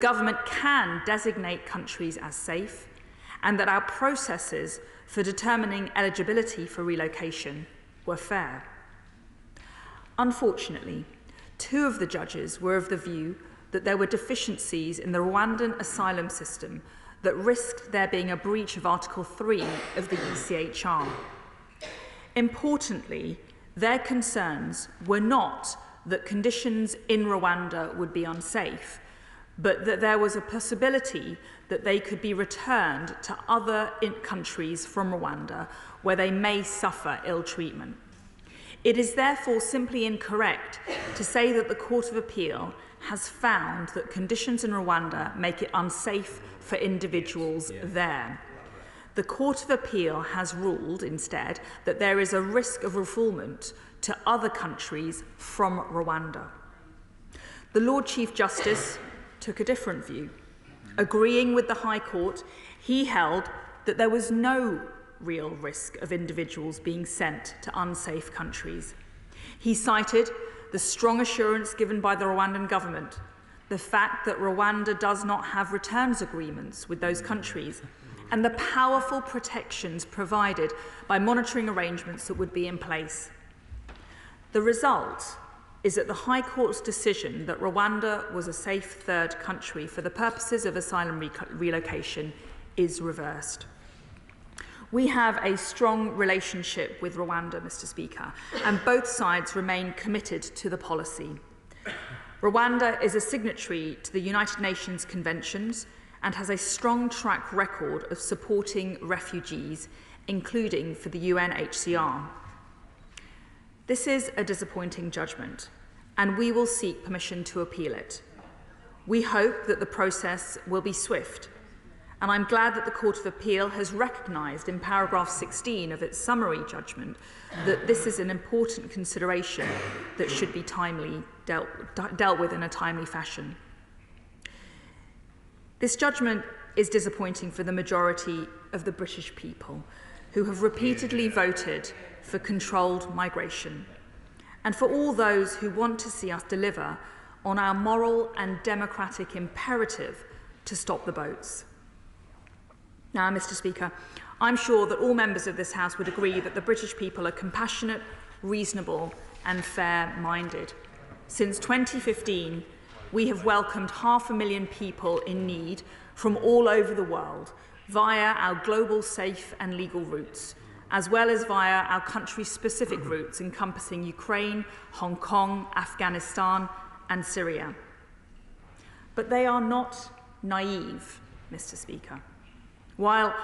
government can designate countries as safe, and that our processes for determining eligibility for relocation were fair. Unfortunately, 2 of the judges were of the view that there were deficiencies in the Rwandan asylum system that risked there being a breach of Article 3 of the ECHR. Importantly, their concerns were not that conditions in Rwanda would be unsafe, but that there was a possibility that they could be returned to other countries from Rwanda where they may suffer ill treatment. It is therefore simply incorrect to say that the Court of Appeal has found that conditions in Rwanda make it unsafe for individuals there. The Court of Appeal has ruled instead that there is a risk of refoulement to other countries from Rwanda. The Lord Chief Justice took a different view. Agreeing with the High Court, he held that there was no real risk of individuals being sent to unsafe countries. He cited the strong assurance given by the Rwandan government, the fact that Rwanda does not have returns agreements with those countries, and the powerful protections provided by monitoring arrangements that would be in place. The result is that the High Court's decision that Rwanda was a safe third country for the purposes of asylum relocation is reversed. We have a strong relationship with Rwanda, Mr. Speaker, and both sides remain committed to the policy. Rwanda is a signatory to the United Nations conventions and has a strong track record of supporting refugees, including for the UNHCR. This is a disappointing judgment, and we will seek permission to appeal it. We hope that the process will be swift, and I'm glad that the Court of Appeal has recognised in paragraph 16 of its summary judgment that this is an important consideration that should be dealt with in a timely fashion. This judgment is disappointing for the majority of the British people, who have repeatedly voted for controlled migration, and for all those who want to see us deliver on our moral and democratic imperative to stop the boats. Now, Mr. Speaker, I'm sure that all members of this House would agree that the British people are compassionate, reasonable, and fair-minded. Since 2015, we have welcomed 500,000 people in need from all over the world via our global safe and legal routes, as well as via our country-specific routes encompassing Ukraine, Hong Kong, Afghanistan, and Syria. But they are not naive, Mr. Speaker. While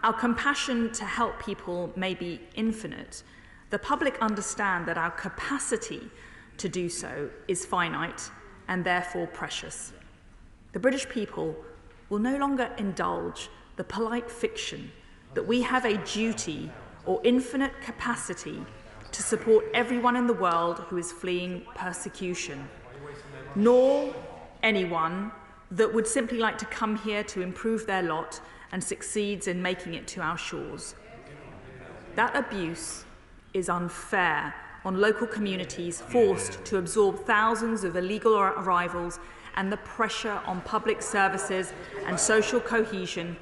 our compassion to help people may be infinite, the public understand that our capacity to do so is finite and therefore precious. The British people will no longer indulge the polite fiction that we have a duty or infinite capacity to support everyone in the world who is fleeing persecution, nor anyone that would simply like to come here to improve their lot and succeeds in making it to our shores. That abuse is unfair on local communities forced to absorb thousands of illegal arrivals and the pressure on public services and social cohesion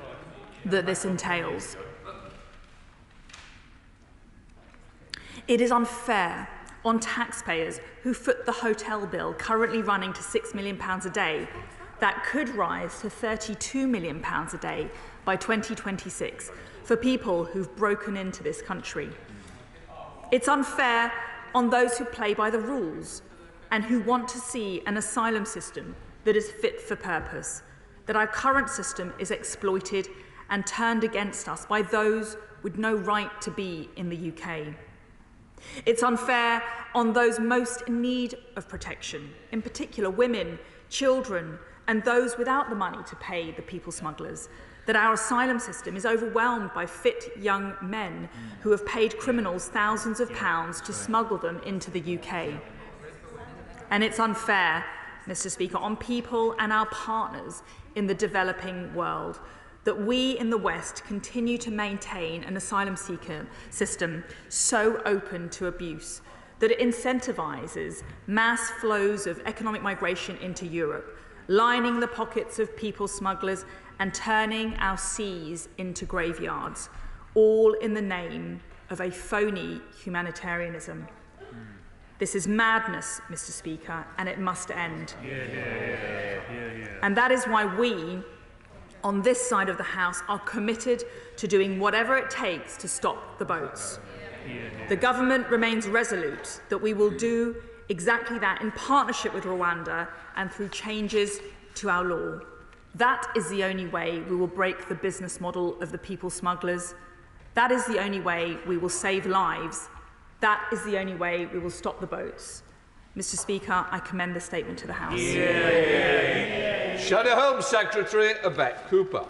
that this entails. It is unfair on taxpayers who foot the hotel bill currently running to £6 million a day that could rise to £32 million a day by 2026 for people who've broken into this country. It's unfair on those who play by the rules and who want to see an asylum system that is fit for purpose, that our current system is exploited and turned against us by those with no right to be in the UK. It's unfair on those most in need of protection, in particular women, children, and those without the money to pay the people smugglers, that our asylum system is overwhelmed by fit young men who have paid criminals thousands of pounds to smuggle them into the UK. And it's unfair, Mr. Speaker, on people and our partners in the developing world that we in the West continue to maintain an asylum seeker system so open to abuse that it incentivises mass flows of economic migration into Europe, lining the pockets of people smugglers and turning our seas into graveyards, all in the name of a phony humanitarianism. This is madness, Mr. Speaker, and it must end. And that is why we, on this side of the House, are committed to doing whatever it takes to stop the boats. The government remains resolute that we will do exactly that in partnership with Rwanda and through changes to our law. That is the only way we will break the business model of the people smugglers. That is the only way we will save lives. That is the only way we will stop the boats. Mr. Speaker, I commend this statement to the House. Shadow Home Secretary Yvette Cooper.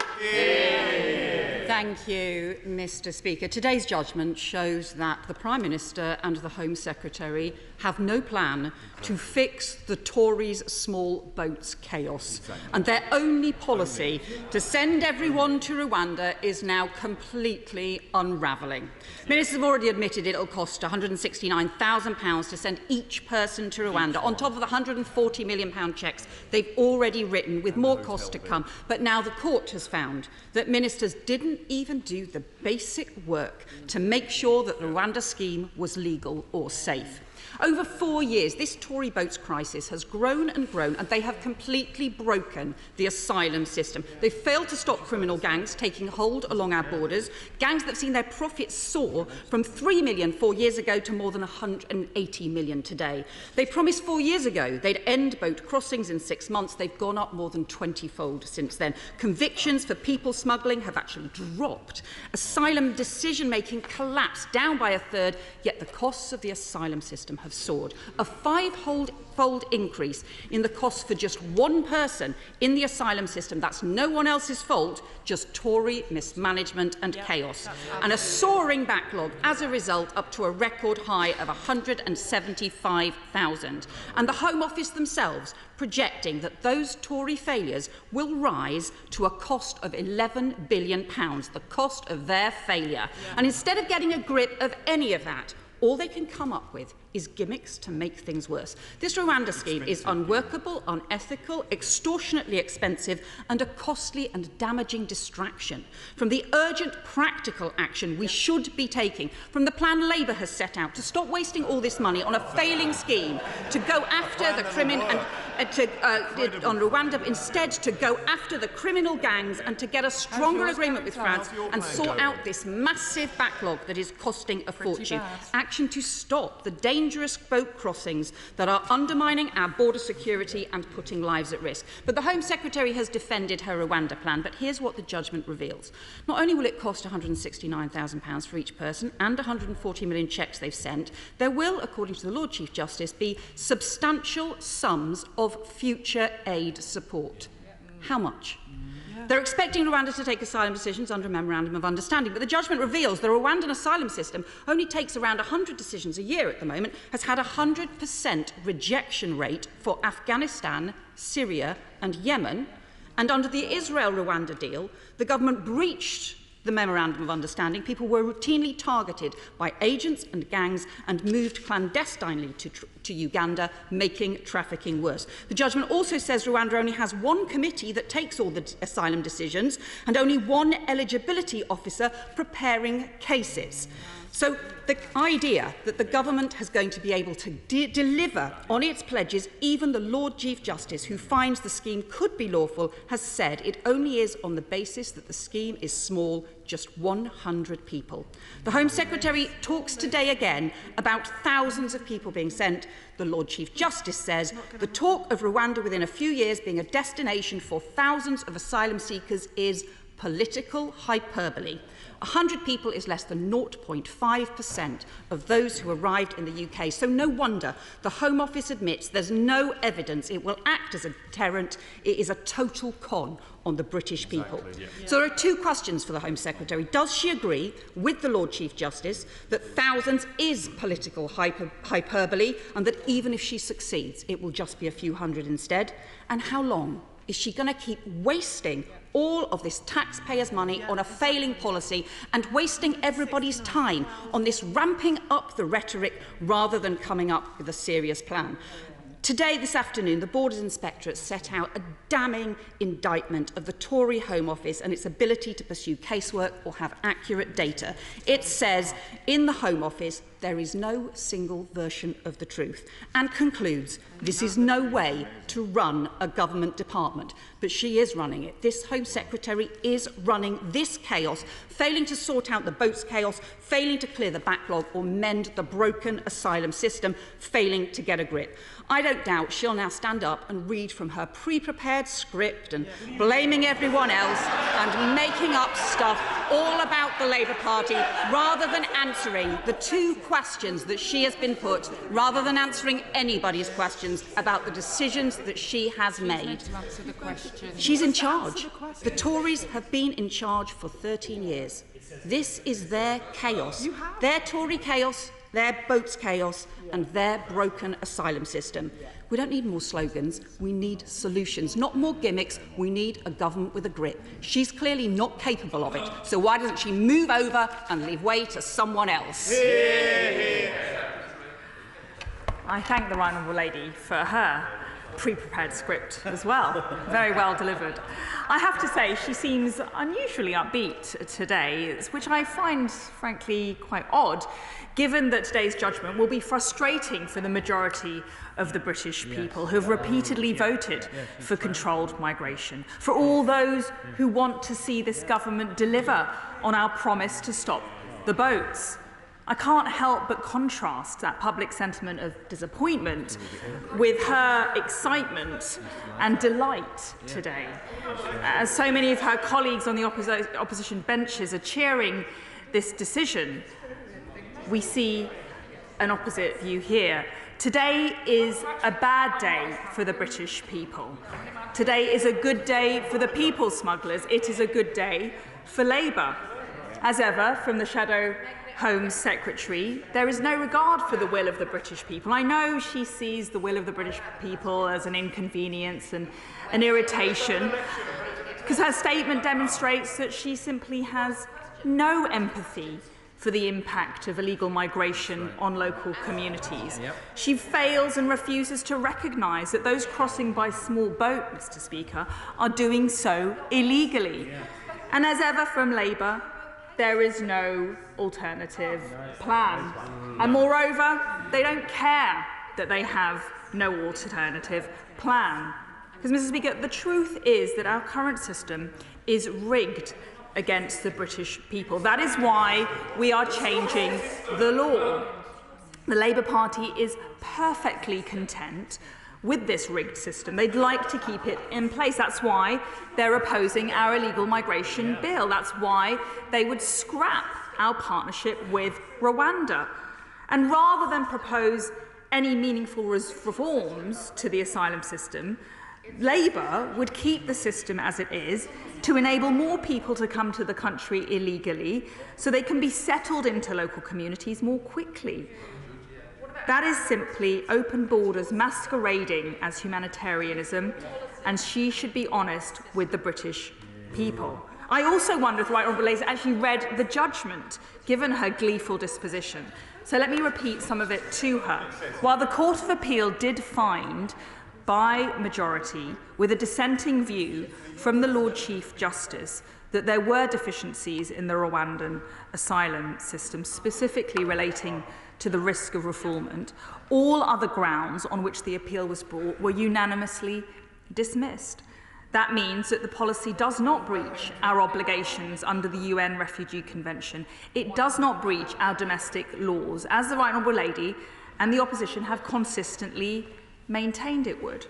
Thank you, Mr. Speaker. Today's judgment shows that the Prime Minister and the Home Secretary have no plan to fix the Tories' small boats chaos. And their only policy to send everyone to Rwanda is now completely unravelling. Ministers have already admitted it will cost £169,000 to send each person to Rwanda, on top of the £140 million cheques they've already written, with more costs to come. But now the court has found that ministers didn't even do the basic work to make sure that the Rwanda scheme was legal or safe. Over 4 years, this Tory boats crisis has grown and grown, and they have completely broken the asylum system. They've failed to stop criminal gangs taking hold along our borders, gangs that have seen their profits soar from 3 million 4 years ago to more than 180 million today. They promised 4 years ago they'd end boat crossings in 6 months. They've gone up more than 20-fold since then. Convictions for people smuggling have actually dropped. Asylum decision-making collapsed, down by a third, yet the costs of the asylum system have soared. A 5-fold increase in the cost for just one person in the asylum system. That's no one else's fault, just Tory mismanagement and chaos. And a soaring backlog as a result, up to a record high of 175,000. And the Home Office themselves projecting that those Tory failures will rise to a cost of £11 billion, the cost of their failure. And instead of getting a grip of any of that, all they can come up with is gimmicks to make things worse. This Rwanda scheme is unworkable, unethical, extortionately expensive, and a costly and damaging distraction from the urgent practical action we should be taking, from the plan Labour has set out to stop wasting all this money on a failing scheme to go after the criminal on Rwanda, instead to go after the criminal gangs and to get a stronger agreement with France and sort out this massive backlog that is costing a fortune. Action to stop the dangerous boat crossings that are undermining our border security and putting lives at risk. But the Home Secretary has defended her Rwanda plan, but here's what the judgment reveals. Not only will it cost £169,000 for each person and 140 million cheques they've sent, there will, according to the Lord Chief Justice, be substantial sums of future aid support. How much? They're expecting Rwanda to take asylum decisions under a Memorandum of Understanding, but the judgment reveals the Rwandan asylum system only takes around 100 decisions a year at the moment, has had a 100% rejection rate for Afghanistan, Syria and Yemen, and under the Israel-Rwanda deal, the government breached the Memorandum of Understanding. People were routinely targeted by agents and gangs and moved clandestinely to Uganda, making trafficking worse. The judgment also says Rwanda only has one committee that takes all the asylum decisions and only one eligibility officer preparing cases. So the idea that the government is going to be able to deliver on its pledges, even the Lord Chief Justice, who finds the scheme could be lawful, has said it only is on the basis that the scheme is small, just 100 people. The Home Secretary talks today again about thousands of people being sent. The Lord Chief Justice says the talk of Rwanda within a few years being a destination for thousands of asylum seekers is political hyperbole. 100 people is less than 0.5% of those who arrived in the UK. So no wonder the Home Office admits there's no evidence it will act as a deterrent. It is a total con on the British people. So there are two questions for the Home Secretary. Does she agree with the Lord Chief Justice that thousands is political hyperbole and that even if she succeeds, it will just be a few hundred instead? And how long is she going to keep wasting all of this taxpayers' money on a failing policy and wasting everybody's time on this ramping up the rhetoric rather than coming up with a serious plan? Today, this afternoon, the Borders Inspectorate set out a damning indictment of the Tory Home Office and its ability to pursue casework or have accurate data. It says in the Home Office there is no single version of the truth, and concludes this is no way to run a government department. But she is running it. This Home Secretary is running this chaos, failing to sort out the boats chaos, failing to clear the backlog or mend the broken asylum system, failing to get a grip. I don't doubt she'll now stand up and read from her pre-prepared script and blaming everyone else and making up stuff all about the Labour Party rather than answering the two questions that she has been put, rather than answering anybody's questions about the decisions that she has made. She's in charge. The Tories have been in charge for 13 years. This is their chaos, their Tory chaos, their boats chaos and their broken asylum system. We don't need more slogans, we need solutions, not more gimmicks. We need a government with a grip. She's clearly not capable of it, so why doesn't she move over and leave way to someone else? I thank the Right Honourable Lady for her pre-prepared script as well. Very well delivered. I have to say, she seems unusually upbeat today, which I find, frankly, quite odd, given that today's judgment will be frustrating for the majority of the British people who have repeatedly voted for controlled migration, for all those who want to see this government deliver on our promise to stop the boats. I can't help but contrast that public sentiment of disappointment with her excitement and delight today. As so many of her colleagues on the opposition benches are cheering this decision, we see an opposite view here. Today is a bad day for the British people. Today is a good day for the people smugglers. It is a good day for Labour. As ever, from the Shadow Home Secretary, there is no regard for the will of the British people. I know she sees the will of the British people as an inconvenience and an irritation, because her statement demonstrates that she simply has no empathy for the impact of illegal migration on local communities. She fails and refuses to recognise that those crossing by small boat, Mr. Speaker, are doing so illegally. And as ever from Labour, there is no alternative plan. And moreover, they don't care that they have no alternative plan. Because, Mr. Speaker, the truth is that our current system is rigged against the British people. That is why we are changing the law. The Labour Party is perfectly content with this rigged system. They'd like to keep it in place. That's why they're opposing our illegal migration bill. That's why they would scrap our partnership with Rwanda. And rather than propose any meaningful reforms to the asylum system, Labour would keep the system as it is to enable more people to come to the country illegally so they can be settled into local communities more quickly. That is simply open borders masquerading as humanitarianism, and she should be honest with the British people. I also wonder if the Right Honourable Lady actually read the judgment, given her gleeful disposition. So let me repeat some of it to her. While the Court of Appeal did find, by majority, with a dissenting view from the Lord Chief Justice, that there were deficiencies in the Rwandan asylum system, specifically relating to the risk of refoulement, all other grounds on which the appeal was brought were unanimously dismissed. That means that the policy does not breach our obligations under the UN Refugee Convention. It does not breach our domestic laws, as the Right Honourable Lady and the opposition have consistently maintained it would.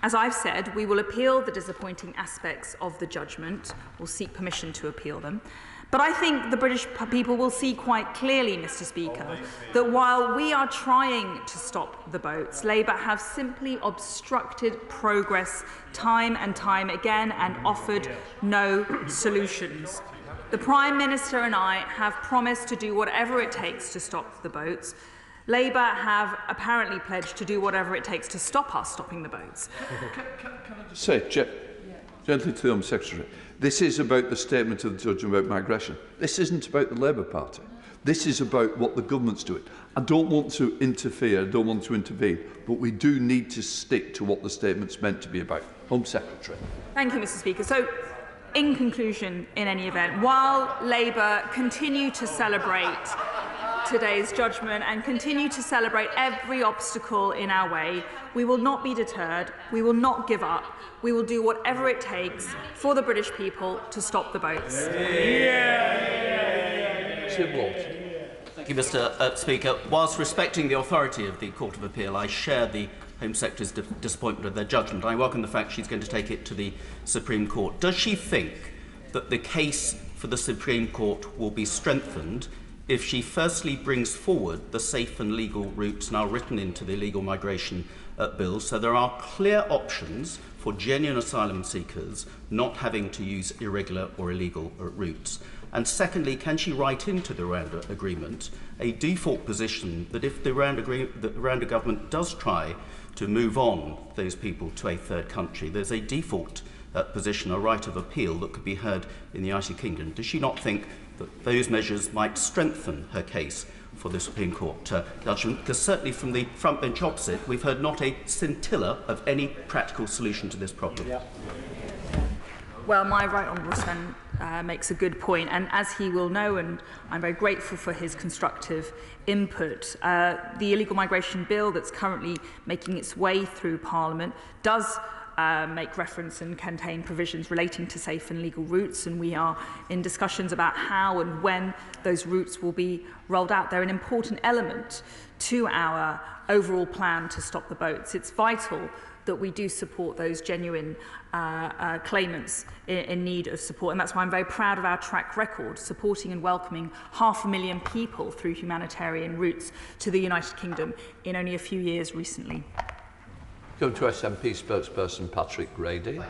As I've said, we will appeal the disappointing aspects of the judgment, or seek permission to appeal them. But I think the British people will see quite clearly, Mr. Speaker, that while we are trying to stop the boats, Labour have simply obstructed progress time and time again and offered no solutions. The Prime Minister and I have promised to do whatever it takes to stop the boats. Labour have apparently pledged to do whatever it takes to stop us stopping the boats. Can I just say, gently to the Home Secretary, this is about the statement of the judge about migration. This isn't about the Labour Party. This is about what the government's doing. I don't want to interfere, I don't want to intervene, but we do need to stick to what the statement's meant to be about. Home Secretary. Thank you, Mr. Speaker. So, in conclusion, in any event, while Labour continue to celebrate today's judgment and continue to celebrate every obstacle in our way, we will not be deterred, we will not give up, we will do whatever it takes for the British people to stop the boats. Thank you, Mr. Speaker. Whilst respecting the authority of the Court of Appeal, I share the Home Secretary's disappointment of their judgment. I welcome the fact she's going to take it to the Supreme Court. Does she think that the case for the Supreme Court will be strengthened if she firstly brings forward the safe and legal routes now written into the illegal migration bill, so there are clear options for genuine asylum seekers not having to use irregular or illegal routes? And secondly, can she write into the Rwanda agreement a default position that if the Rwanda government does try to move on those people to a third country, there's a default position, a right of appeal that could be heard in the United Kingdom? Does she not think that those measures might strengthen her case for the Supreme Court judgment? Because certainly from the front bench opposite, we've heard not a scintilla of any practical solution to this problem. Yeah. Well, my right honourable friend makes a good point, and as he will know, and I'm very grateful for his constructive input, the illegal migration bill that's currently making its way through Parliament does make reference and contain provisions relating to safe and legal routes, and we are in discussions about how and when those routes will be rolled out. They're an important element to our overall plan to stop the boats. It's vital that we do support those genuine claimants in need of support, and that's why I'm very proud of our track record supporting and welcoming 500,000 people through humanitarian routes to the United Kingdom in only a few years recently. Go to SNP spokesperson Patrick Grady.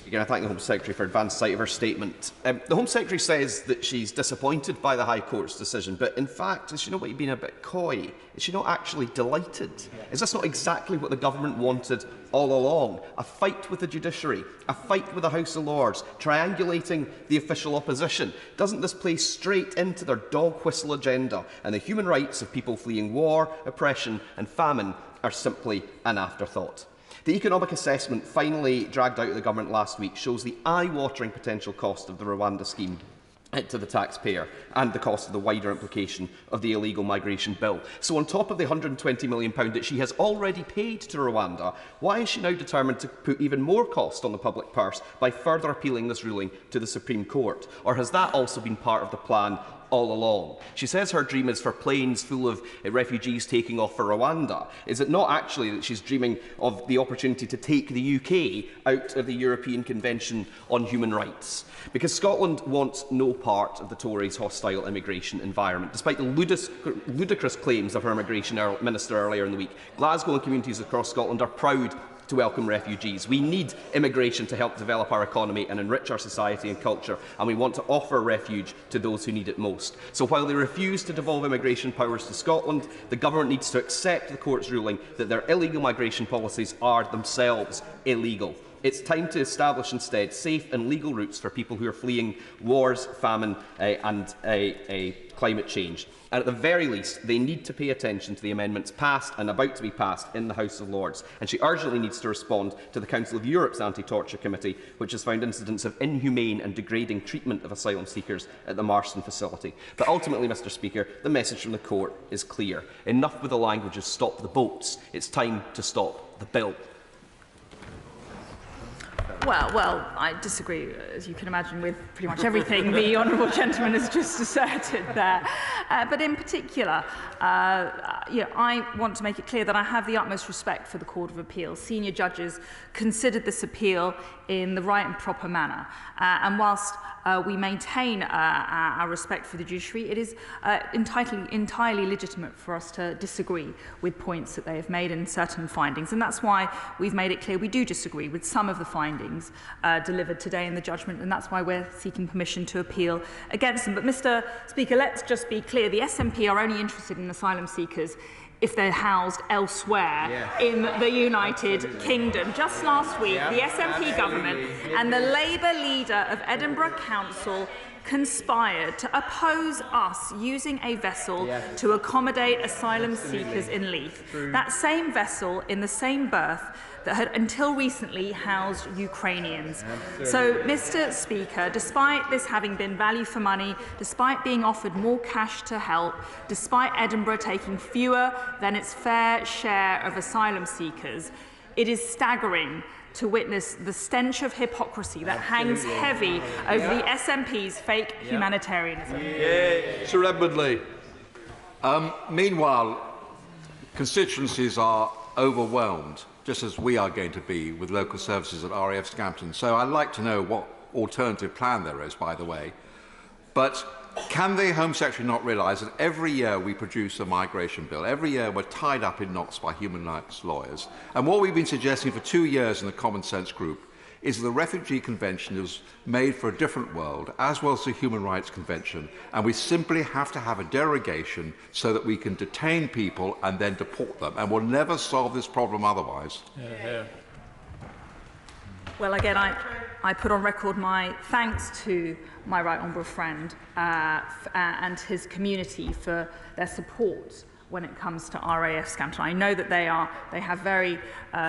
Again, I thank the Home Secretary for advance sight of her statement. The Home Secretary says that she's disappointed by the High Court's decision, but in fact, is she not being a bit coy? Is she not actually delighted? Is this not exactly what the government wanted all along? A fight with the judiciary, a fight with the House of Lords, triangulating the official opposition. Doesn't this play straight into their dog whistle agenda? And the human rights of people fleeing war, oppression and famine are simply an afterthought. The economic assessment finally dragged out of the government last week shows the eye-watering potential cost of the Rwanda scheme to the taxpayer and the cost of the wider implication of the illegal migration bill. So on top of the £120 million that she has already paid to Rwanda, why is she now determined to put even more cost on the public purse by further appealing this ruling to the Supreme Court? Or has that also been part of the plan all along? She says her dream is for planes full of refugees taking off for Rwanda. Is it not actually that she's dreaming of the opportunity to take the UK out of the European Convention on Human Rights? Because Scotland wants no part of the Tories' hostile immigration environment. Despite the ludicrous claims of her immigration minister earlier in the week, Glasgow and communities across Scotland are proud to welcome refugees. We need immigration to help develop our economy and enrich our society and culture, and we want to offer refuge to those who need it most. So while they refuse to devolve immigration powers to Scotland, the government needs to accept the court's ruling that their illegal migration policies are themselves illegal. It's time to establish instead safe and legal routes for people who are fleeing wars, famine and climate change. And at the very least, they need to pay attention to the amendments passed and about to be passed in the House of Lords. And she urgently needs to respond to the Council of Europe's Anti-Torture Committee, which has found incidents of inhumane and degrading treatment of asylum seekers at the Marston facility. But ultimately, Mr Speaker, the message from the court is clear. Enough with the language of stop the boats. It's time to stop the bill. Well, I disagree, as you can imagine, with pretty much everything the honourable gentleman has just asserted there. But in particular, I want to make it clear that I have the utmost respect for the Court of Appeal. Senior judges considered this appeal in the right and proper manner. And whilst we maintain our respect for the judiciary, it is entirely legitimate for us to disagree with points that they have made and certain findings. And that's why we've made it clear we do disagree with some of the findings delivered today in the judgment, and that's why we're seeking permission to appeal against them. But, Mr Speaker, let's just be clear. The SNP are only interested in asylum seekers if they're housed elsewhere in the United Kingdom. Just last week, the SNP government and the Labour leader of Edinburgh Council conspired to oppose us using a vessel to accommodate asylum seekers in Leith. That same vessel in the same berth that had until recently housed Ukrainians. So, Mr. Speaker, despite this having been value for money, despite being offered more cash to help, despite Edinburgh taking fewer than its fair share of asylum seekers, it is staggering to witness the stench of hypocrisy that hangs heavy over the SNP's fake humanitarianism. Sir Edmund Lee. Meanwhile, constituencies are overwhelmed, just as we are going to be with local services at RAF Scampton. So I'd like to know what alternative plan there is, by the way. But can the Home Secretary not realise that every year we produce a migration bill, every year we're tied up in knots by human rights lawyers, and what we've been suggesting for 2 years in the Common Sense Group is the Refugee Convention is made for a different world, as well as the Human Rights Convention, and we simply have to have a derogation so that we can detain people and then deport them, and we'll never solve this problem otherwise. Well, again, I put on record my thanks to my right honourable friend and his community for their support when it comes to RAF Scampton. I know that they have very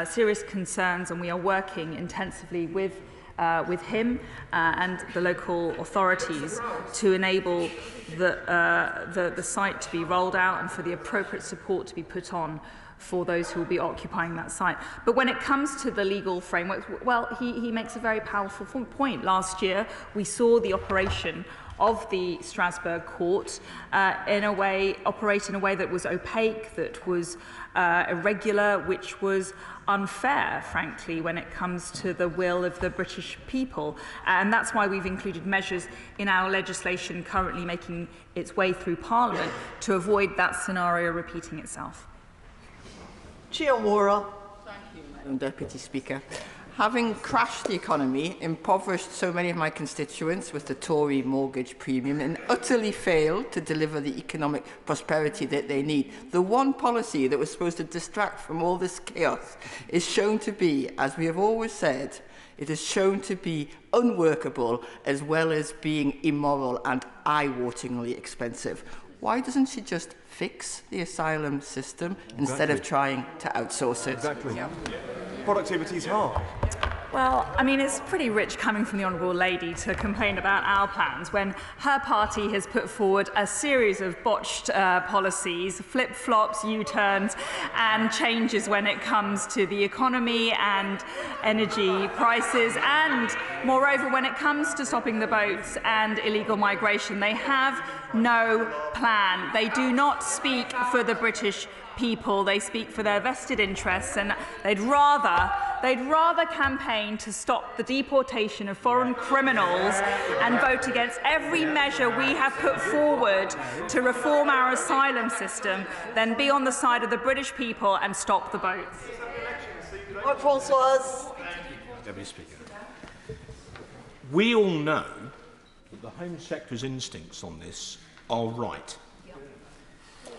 serious concerns, and we are working intensively with him and the local authorities to enable the site to be rolled out and for the appropriate support to be put on for those who will be occupying that site. But when it comes to the legal framework, well, he makes a very powerful point. Last year, we saw the operation of the Strasbourg court operate in a way that was opaque, that was irregular, which was unfair, frankly, when it comes to the will of the British people. And that's why we've included measures in our legislation currently making its way through Parliament to avoid that scenario repeating itself. Thank you, Madam Deputy Speaker. Having crashed the economy, impoverished so many of my constituents with the Tory mortgage premium, and utterly failed to deliver the economic prosperity that they need, the one policy that was supposed to distract from all this chaos is shown to be, as we have always said, it is shown to be unworkable as well as being immoral and eye-wateringly expensive. Why doesn't she just fix the asylum system instead of trying to outsource it? Productivity is hard. Well, I mean, it's pretty rich coming from the Honourable Lady to complain about our plans when her party has put forward a series of botched policies, flip-flops, U-turns and changes when it comes to the economy and energy prices, and moreover when it comes to stopping the boats and illegal migration. They have no plan. They do not speak for the British people, they speak for their vested interests, and they'd rather campaign to stop the deportation of foreign criminals and vote against every measure we have put forward to reform our asylum system than be on the side of the British people and stop the boats. Deputy Speaker. We all know that the Home Secretary's instincts on this are right.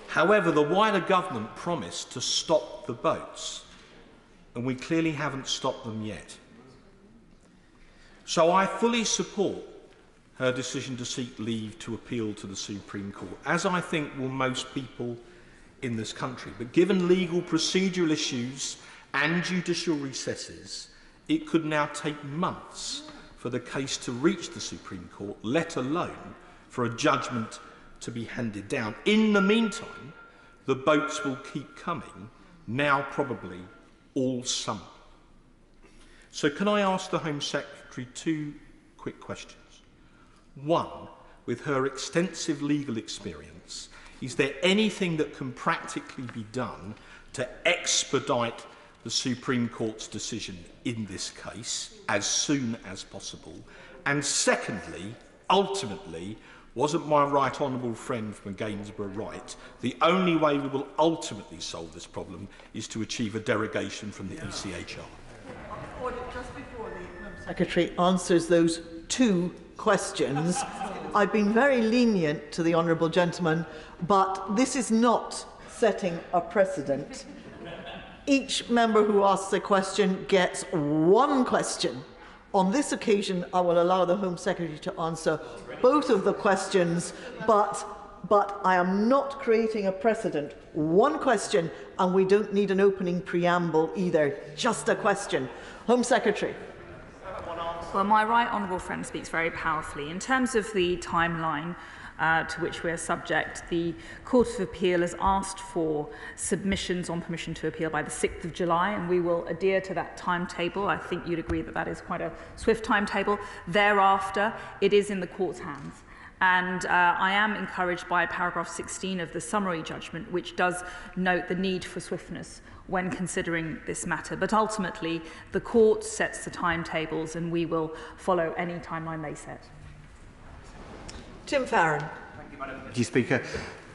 However, the wider government promised to stop the boats, and we clearly haven't stopped them yet. So I fully support her decision to seek leave to appeal to the Supreme Court, as I think will most people in this country. But given legal procedural issues and judicial recesses, it could now take months for the case to reach the Supreme Court, let alone for a judgment to be handed down. In the meantime, the boats will keep coming, now probably all summer. So can I ask the Home Secretary two quick questions? One, with her extensive legal experience, is there anything that can practically be done to expedite the Supreme Court's decision in this case as soon as possible? And secondly, ultimately, wasn't my right honourable friend from Gainsborough right? The only way we will ultimately solve this problem is to achieve a derogation from the ECHR. Just before the Home Secretary answers those two questions, I've been very lenient to the honourable gentleman, but this is not setting a precedent. Each member who asks a question gets one question On this occasion, I will allow the Home Secretary to answer both of the questions, but I am not creating a precedent. One question, and we don't need an opening preamble either, just a question. Home Secretary. Well, my right honourable friend speaks very powerfully. In terms of the timeline to which we are subject, the Court of Appeal has asked for submissions on permission to appeal by the 6th of July, and we will adhere to that timetable. I think you'd agree that that is quite a swift timetable. Thereafter, it is in the court's hands. And I am encouraged by paragraph 16 of the summary judgment, which does note the need for swiftness when considering this matter. But ultimately, the court sets the timetables and we will follow any timeline they set. Tim Farron. Thank you, Madam Speaker.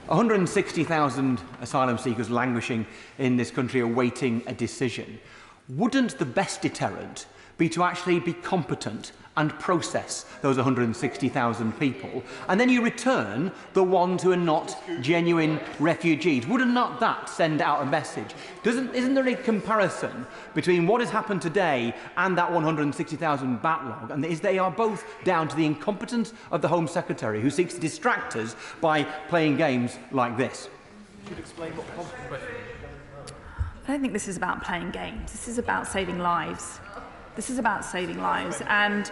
160,000 asylum seekers languishing in this country awaiting a decision. Wouldn't the best deterrent be to actually be competent and process those 160,000 people, and then you return the ones who are not genuine refugees? Wouldn't not that send out a message? Isn't there a comparison between what has happened today and that 160,000 backlog, and they are both down to the incompetence of the Home Secretary, who seeks to distract us by playing games like this? You should explain what I don't think this is about playing games. This is about saving lives. This is about saving lives, and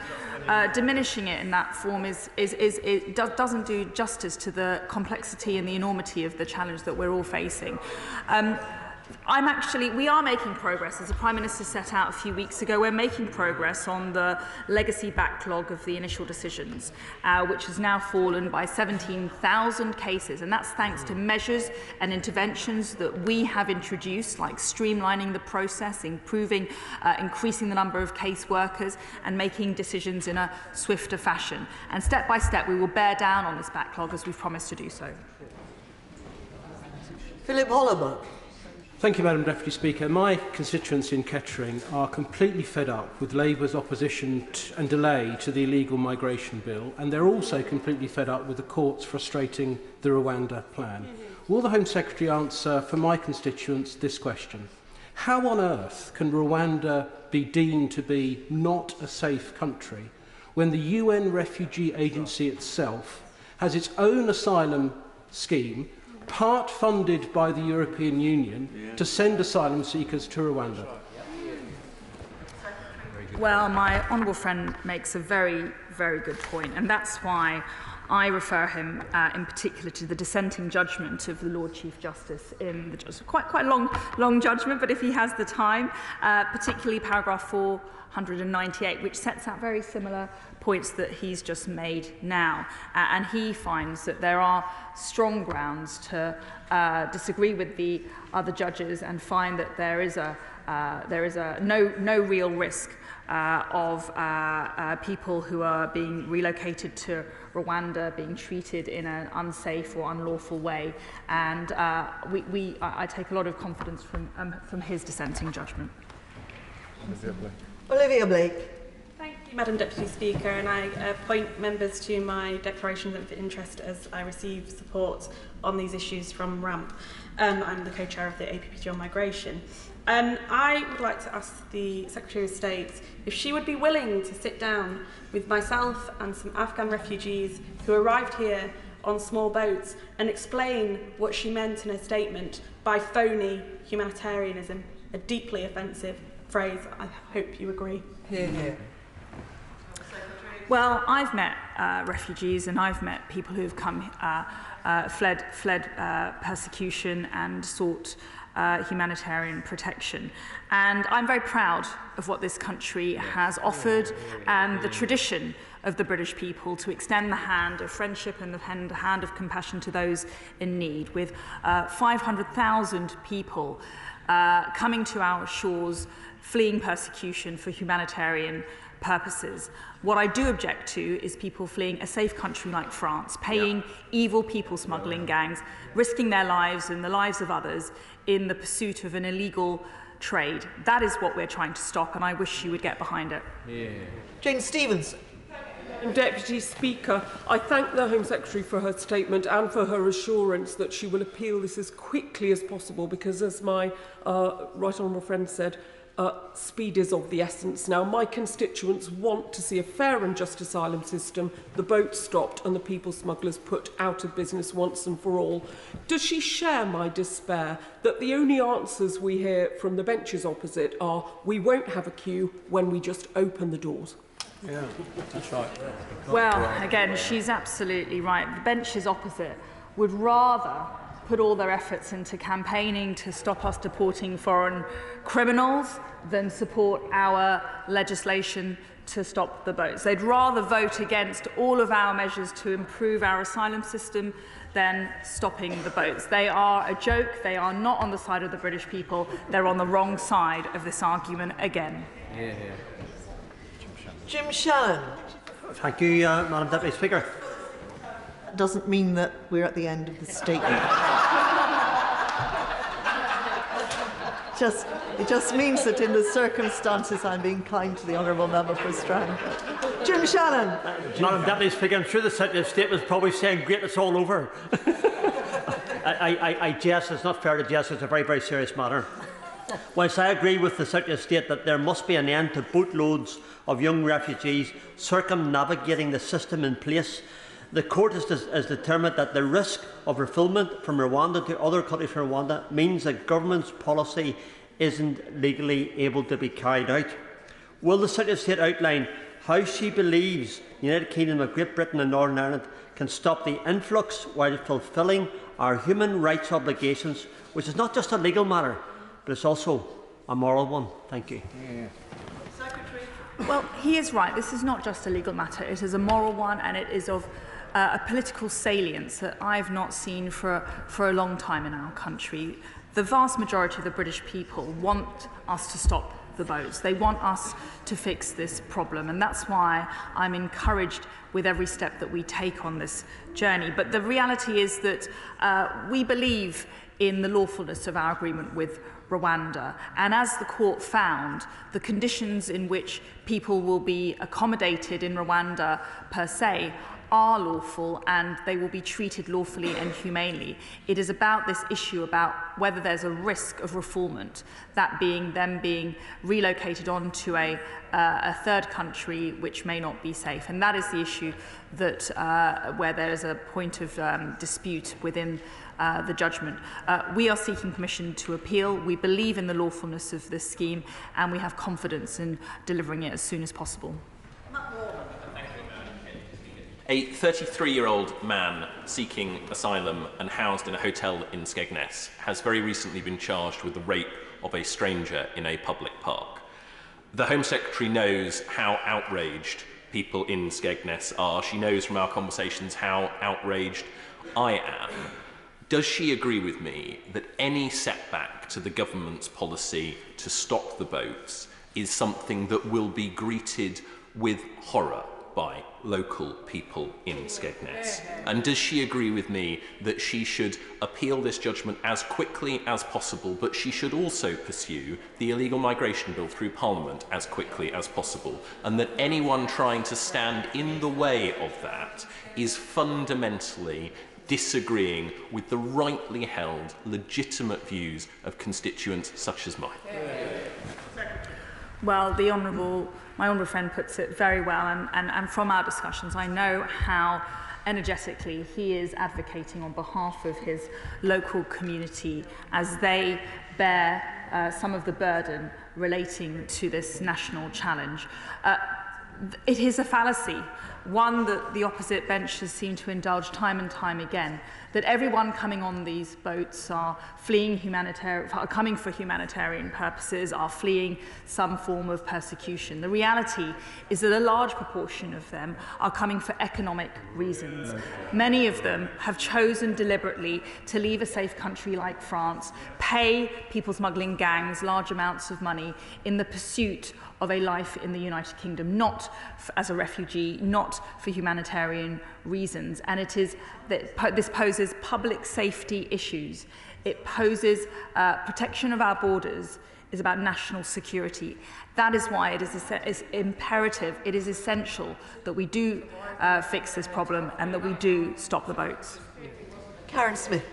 diminishing it in that form doesn't do justice to the complexity and the enormity of the challenge that we're all facing. We are making progress, as the Prime Minister set out a few weeks ago. We're making progress on the legacy backlog of the initial decisions, which has now fallen by 17,000 cases, and that's thanks to measures and interventions that we have introduced, like streamlining the process, increasing the number of caseworkers, and making decisions in a swifter fashion. And step by step, we will bear down on this backlog as we've promised to do so. Philip Hollaback. Thank you, Madam Deputy Speaker. My constituents in Kettering are completely fed up with Labour's opposition and delay to the illegal migration bill, and they're also completely fed up with the courts frustrating the Rwanda plan. Will the Home Secretary answer for my constituents this question? How on earth can Rwanda be deemed to be not a safe country when the UN Refugee Agency itself has its own asylum scheme, part funded by the European Union, to send asylum seekers to Rwanda? Well, my honourable friend makes a very, very good point, and that's why I refer him in particular to the dissenting judgment of the Lord Chief Justice in the quite long judgment, but if he has the time, particularly paragraph 498, which sets out very similar points that he's just made now, and he finds that there are strong grounds to disagree with the other judges and find that there is no real risk of people who are being relocated to Rwanda being treated in an unsafe or unlawful way, and I take a lot of confidence from his dissenting judgment. Olivia Blake. Thank you, Madam Deputy Speaker, and I point members to my declaration of interest as I receive support on these issues from RAMP. I'm the co-chair of the APPG on migration. I would like to ask the Secretary of State if she would be willing to sit down with myself and some Afghan refugees who arrived here on small boats and explain what she meant in her statement by phony humanitarianism, a deeply offensive phrase. I hope you agree. Yeah. Well, I've met refugees, and I've met people who have come, fled persecution and sought humanitarian protection. And I'm very proud of what this country has offered and the tradition of the British people to extend the hand of friendship and the hand of compassion to those in need, with 500,000 people coming to our shores, fleeing persecution for humanitarian purposes. What I do object to is people fleeing a safe country like France, paying evil people smuggling gangs, risking their lives and the lives of others in the pursuit of an illegal trade. That is what we're trying to stop, and I wish you would get behind it. Jane Stevenson. Deputy Speaker, I thank the Home Secretary for her statement and for her assurance that she will appeal this as quickly as possible, because as my right honourable friend said, speed is of the essence now. My constituents want to see a fair and just asylum system, the boat stopped and the people smugglers put out of business once and for all. Does she share my despair that the only answers we hear from the benches opposite are, we won't have a queue when we just open the doors? Yeah, that's right. Well, again, she's absolutely right. The benches opposite would rather put all their efforts into campaigning to stop us deporting foreign criminals than support our legislation to stop the boats. They'd rather vote against all of our measures to improve our asylum system than stopping the boats. They are a joke. They are not on the side of the British people. They're on the wrong side of this argument again. Yeah. Jim Shannon. Thank you, Madam Deputy Speaker. Doesn't mean that we're at the end of the statement. It just means that in the circumstances I'm being kind to the honourable member for Strang. Jim Shannon. Madam Deputy Speaker, I'm sure the statement's probably saying great, it's all over. I jest, it's not fair to jest, it's a very, very serious matter. Whilst I agree with the Secretary of State that there must be an end to boatloads of young refugees circumnavigating the system in place, the Court has determined that the risk of refoulement from Rwanda to other countries from Rwanda means that government's policy isn't legally able to be carried out. Will the Secretary of State outline how she believes the United Kingdom of Great Britain and Northern Ireland can stop the influx while fulfilling our human rights obligations, which is not just a legal matter, but it's also a moral one? Thank you. Well, he is right. This is not just a legal matter. It is a moral one, and it is of a political salience that I've not seen for a long time in our country. The vast majority of the British people want us to stop the boats. They want us to fix this problem, and that's why I'm encouraged with every step that we take on this journey. But the reality is that we believe in the lawfulness of our agreement with Rwanda. And as the court found, the conditions in which people will be accommodated in Rwanda per se are lawful, and they will be treated lawfully and humanely. It is about this issue about whether there's a risk of refoulement, that being them being relocated onto a third country which may not be safe. And that is the issue that where there is a point of dispute within the judgment. We are seeking permission to appeal. We believe in the lawfulness of this scheme, and we have confidence in delivering it as soon as possible. A 33-year-old man seeking asylum and housed in a hotel in Skegness has very recently been charged with the rape of a stranger in a public park. The Home Secretary knows how outraged people in Skegness are. She knows from our conversations how outraged I am. Does she agree with me that any setback to the government's policy to stop the boats is something that will be greeted with horror by local people in Skegness? And does she agree with me that she should appeal this judgment as quickly as possible, but she should also pursue the illegal migration bill through Parliament as quickly as possible, and that anyone trying to stand in the way of that is fundamentally disagreeing with the rightly held, legitimate views of constituents such as mine? Well, my honourable friend puts it very well, and from our discussions, I know how energetically he is advocating on behalf of his local community as they bear some of the burden relating to this national challenge. It is a fallacy, one that the opposite bench has seemed to indulge time and time again, that everyone coming on these boats are coming for humanitarian purposes, are fleeing some form of persecution. The reality is that a large proportion of them are coming for economic reasons. Many of them have chosen deliberately to leave a safe country like France, pay people smuggling gangs large amounts of money in the pursuit of a life in the United Kingdom, not as a refugee, not for humanitarian reasons. And it is that this poses public safety issues. It poses protection of our borders, is about national security. That is why it is imperative, it is essential that we do fix this problem and that we do stop the boats. Karen Smith.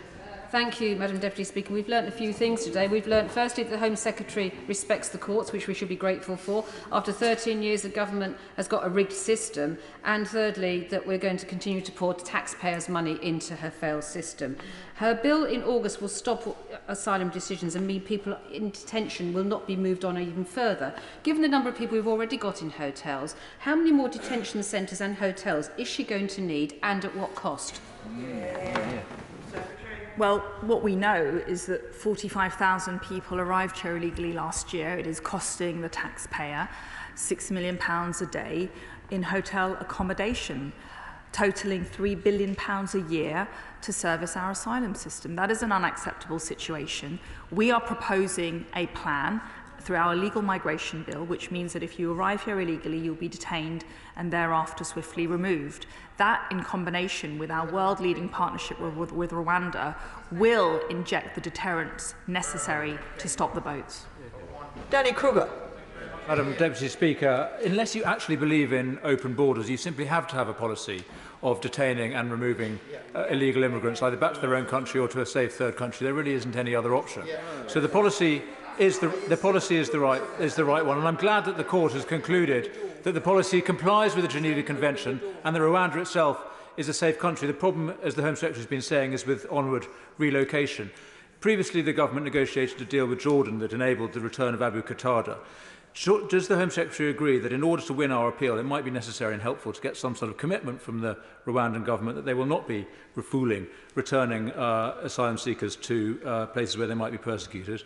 Thank you, Madam Deputy Speaker. We've learnt a few things today. We've learnt, firstly, that the Home Secretary respects the courts, which we should be grateful for. After 13 years, the government has got a rigged system. And thirdly, that we're going to continue to pour taxpayers' money into her failed system. Her bill in August will stop asylum decisions and mean people in detention will not be moved on even further. Given the number of people we've already got in hotels, how many more detention centres and hotels is she going to need, and at what cost? Well, what we know is that 45,000 people arrived here illegally last year. It is costing the taxpayer £6 million a day in hotel accommodation, totalling £3 billion a year to service our asylum system. That is an unacceptable situation. We are proposing a plan through our illegal migration bill, which means that if you arrive here illegally, you'll be detained and thereafter swiftly removed. That, in combination with our world-leading partnership with Rwanda, will inject the deterrents necessary to stop the boats. Danny Kruger. Madam Deputy Speaker, unless you actually believe in open borders, you simply have to have a policy of detaining and removing illegal immigrants, either back to their own country or to a safe third country. There really isn't any other option. So the policy is the right one, and I'm glad that the court has concluded that the policy complies with the Geneva Convention and that Rwanda itself is a safe country. The problem, as the Home Secretary has been saying, is with onward relocation. Previously, the government negotiated a deal with Jordan that enabled the return of Abu Qatada. Does the Home Secretary agree that in order to win our appeal, it might be necessary and helpful to get some sort of commitment from the Rwandan government that they will not be returning asylum seekers to places where they might be persecuted?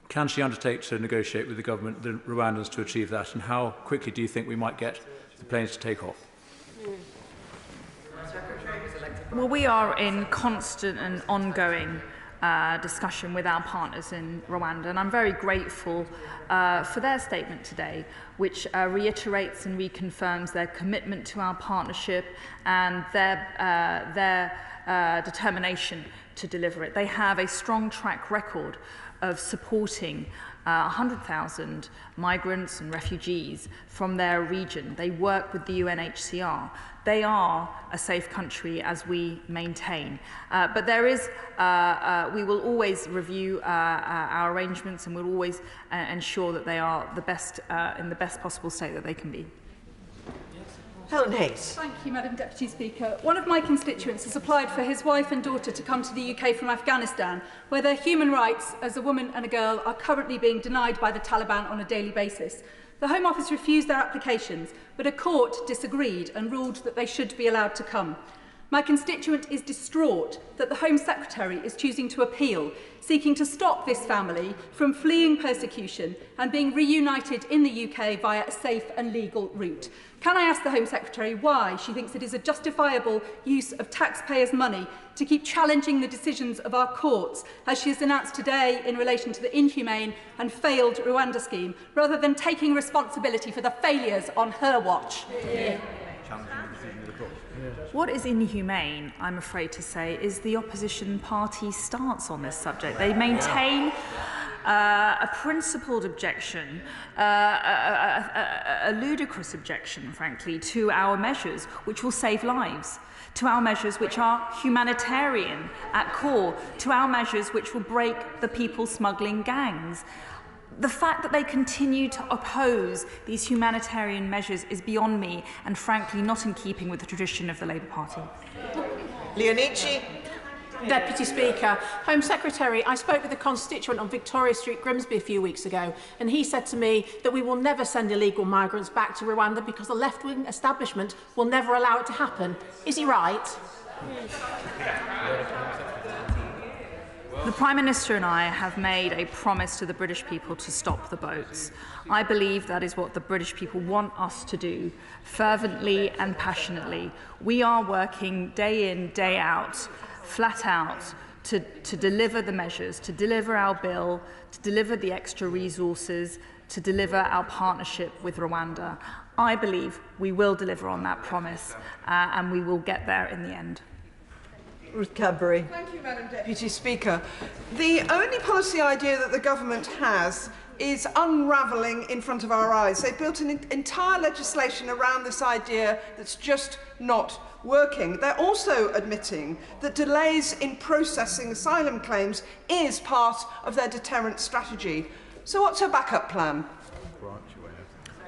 Can she undertake to negotiate with the government, the Rwandans, to achieve that? And how quickly do you think we might get the planes to take off? Well, we are in constant and ongoing discussion with our partners in Rwanda, and I'm very grateful for their statement today, which reiterates and reconfirms their commitment to our partnership and their determination to deliver it. They have a strong track record of supporting 100,000 migrants and refugees from their region. They work with the UNHCR. They are a safe country, as we maintain. But there is, we will always review our arrangements, and we'll always ensure that they are the best, in the best possible state that they can be. Helen Hayes. Thank you, Madam Deputy Speaker. One of my constituents has applied for his wife and daughter to come to the UK from Afghanistan, where their human rights as a woman and a girl are currently being denied by the Taliban on a daily basis. The Home Office refused their applications, but a court disagreed and ruled that they should be allowed to come. My constituent is distraught that the Home Secretary is choosing to appeal, seeking to stop this family from fleeing persecution and being reunited in the UK via a safe and legal route. Can I ask the Home Secretary why she thinks it is a justifiable use of taxpayers' money to keep challenging the decisions of our courts, as she has announced today in relation to the inhumane and failed Rwanda scheme, rather than taking responsibility for the failures on her watch? Yeah. What is inhumane, I'm afraid to say, is the opposition party's stance on this subject. They maintain a principled objection, a ludicrous objection, frankly, to our measures, which will save lives, to our measures which are humanitarian at core, to our measures which will break the people smuggling gangs. The fact that they continue to oppose these humanitarian measures is beyond me, and frankly not in keeping with the tradition of the Labour Party. Leonici. Deputy Speaker, Home Secretary, I spoke with a constituent on Victoria Street, Grimsby, a few weeks ago, and he said to me that we will never send illegal migrants back to Rwanda because the left-wing establishment will never allow it to happen. Is he right? The Prime Minister and I have made a promise to the British people to stop the boats. I believe that is what the British people want us to do, fervently and passionately. We are working day in, day out, flat out, to deliver the measures, to deliver our bill, to deliver the extra resources, to deliver our partnership with Rwanda. I believe we will deliver on that promise, and we will get there in the end. Ruth Cadbury. Thank you, Madam Deputy Speaker. The only policy idea that the government has is unravelling in front of our eyes. They've built an entire legislation around this idea that's just not working. They're also admitting that delays in processing asylum claims is part of their deterrent strategy. So what's her backup plan?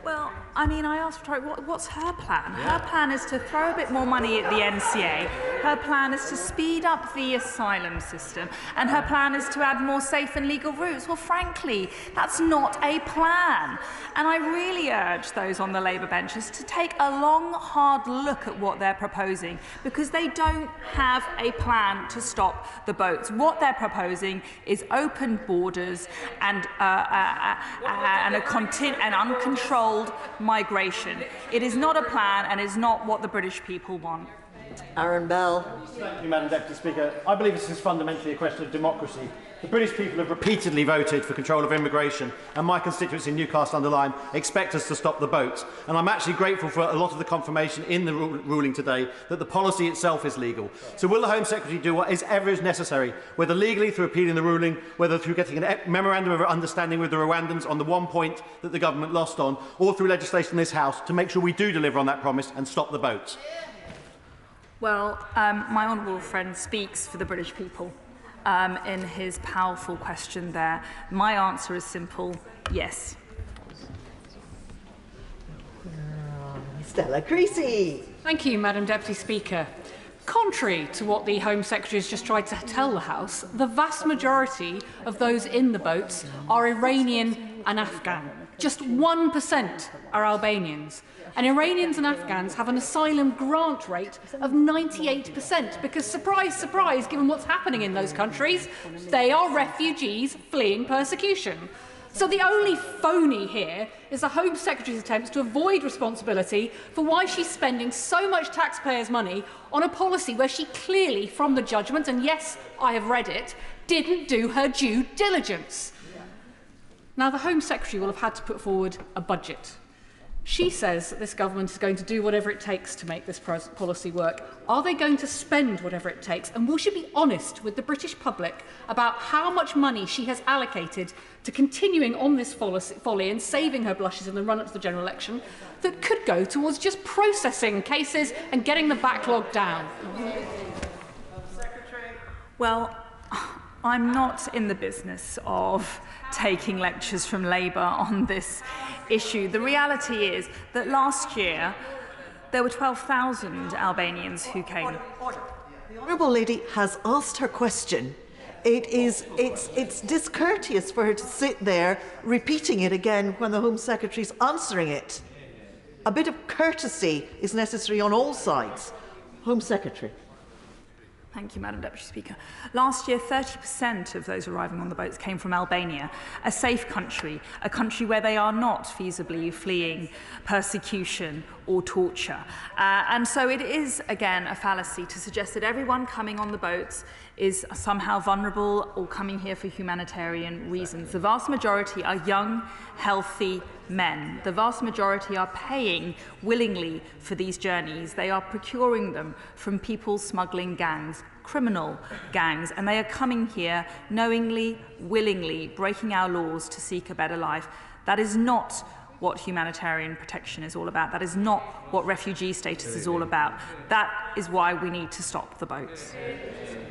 Well, I mean, I asked Victoria, what's her plan? Her plan is to throw a bit more money at the NCA. Her plan is to speed up the asylum system. And her plan is to add more safe and legal routes. Well, frankly, that's not a plan. And I really urge those on the Labour benches to take a long, hard look at what they're proposing, because they don't have a plan to stop the boats. What they're proposing is open borders and uncontrolled migration. It is not a plan and is not what the British people want. Aaron Bell. Thank you, Madam Deputy Speaker. I believe this is fundamentally a question of democracy. The British people have repeatedly voted for control of immigration, and my constituents in Newcastle-under-Lyme expect us to stop the boats. And I'm actually grateful for a lot of the confirmation in the ruling today that the policy itself is legal. So will the Home Secretary do whatever is necessary, whether legally through appealing the ruling, whether through getting a memorandum of understanding with the Rwandans on the one point that the government lost on, or through legislation in this House to make sure we do deliver on that promise and stop the boats? Well, my honourable friend speaks for the British people in his powerful question there. My answer is simple: yes. Stella Creasy. Thank you, Madam Deputy Speaker. Contrary to what the Home Secretary has just tried to tell the House, the vast majority of those in the boats are Iranian and Afghan. Just 1% are Albanians. And Iranians and Afghans have an asylum grant rate of 98% because, surprise, surprise, given what's happening in those countries, they are refugees fleeing persecution. So the only phony here is the Home Secretary's attempts to avoid responsibility for why she's spending so much taxpayers' money on a policy where she clearly, from the judgment, and yes, I have read it, didn't do her due diligence. Now, the Home Secretary will have had to put forward a budget. She says that this government is going to do whatever it takes to make this policy work. Are they going to spend whatever it takes? And will she be honest with the British public about how much money she has allocated to continuing on this folly and saving her blushes in the run-up to the general election that could go towards just processing cases and getting the backlog down? Well, I'm not in the business of taking lectures from Labour on this issue. The reality is that last year there were 12,000 Albanians who came. The Honourable Lady has asked her question. It's discourteous for her to sit there repeating it again when the Home Secretary's answering it. A bit of courtesy is necessary on all sides. Home Secretary. Thank you, Madam Deputy Speaker. Last year, 30% of those arriving on the boats came from Albania, a safe country, a country where they are not feasibly fleeing persecution or torture. And so it is, again, a fallacy to suggest that everyone coming on the boats is somehow vulnerable or coming here for humanitarian reasons. The vast majority are young, healthy men. The vast majority are paying willingly for these journeys. They are procuring them from people smuggling gangs, criminal gangs, and they are coming here knowingly, willingly, breaking our laws to seek a better life. That is not what humanitarian protection is all about. That is not what refugee status is all about. That is why we need to stop the boats.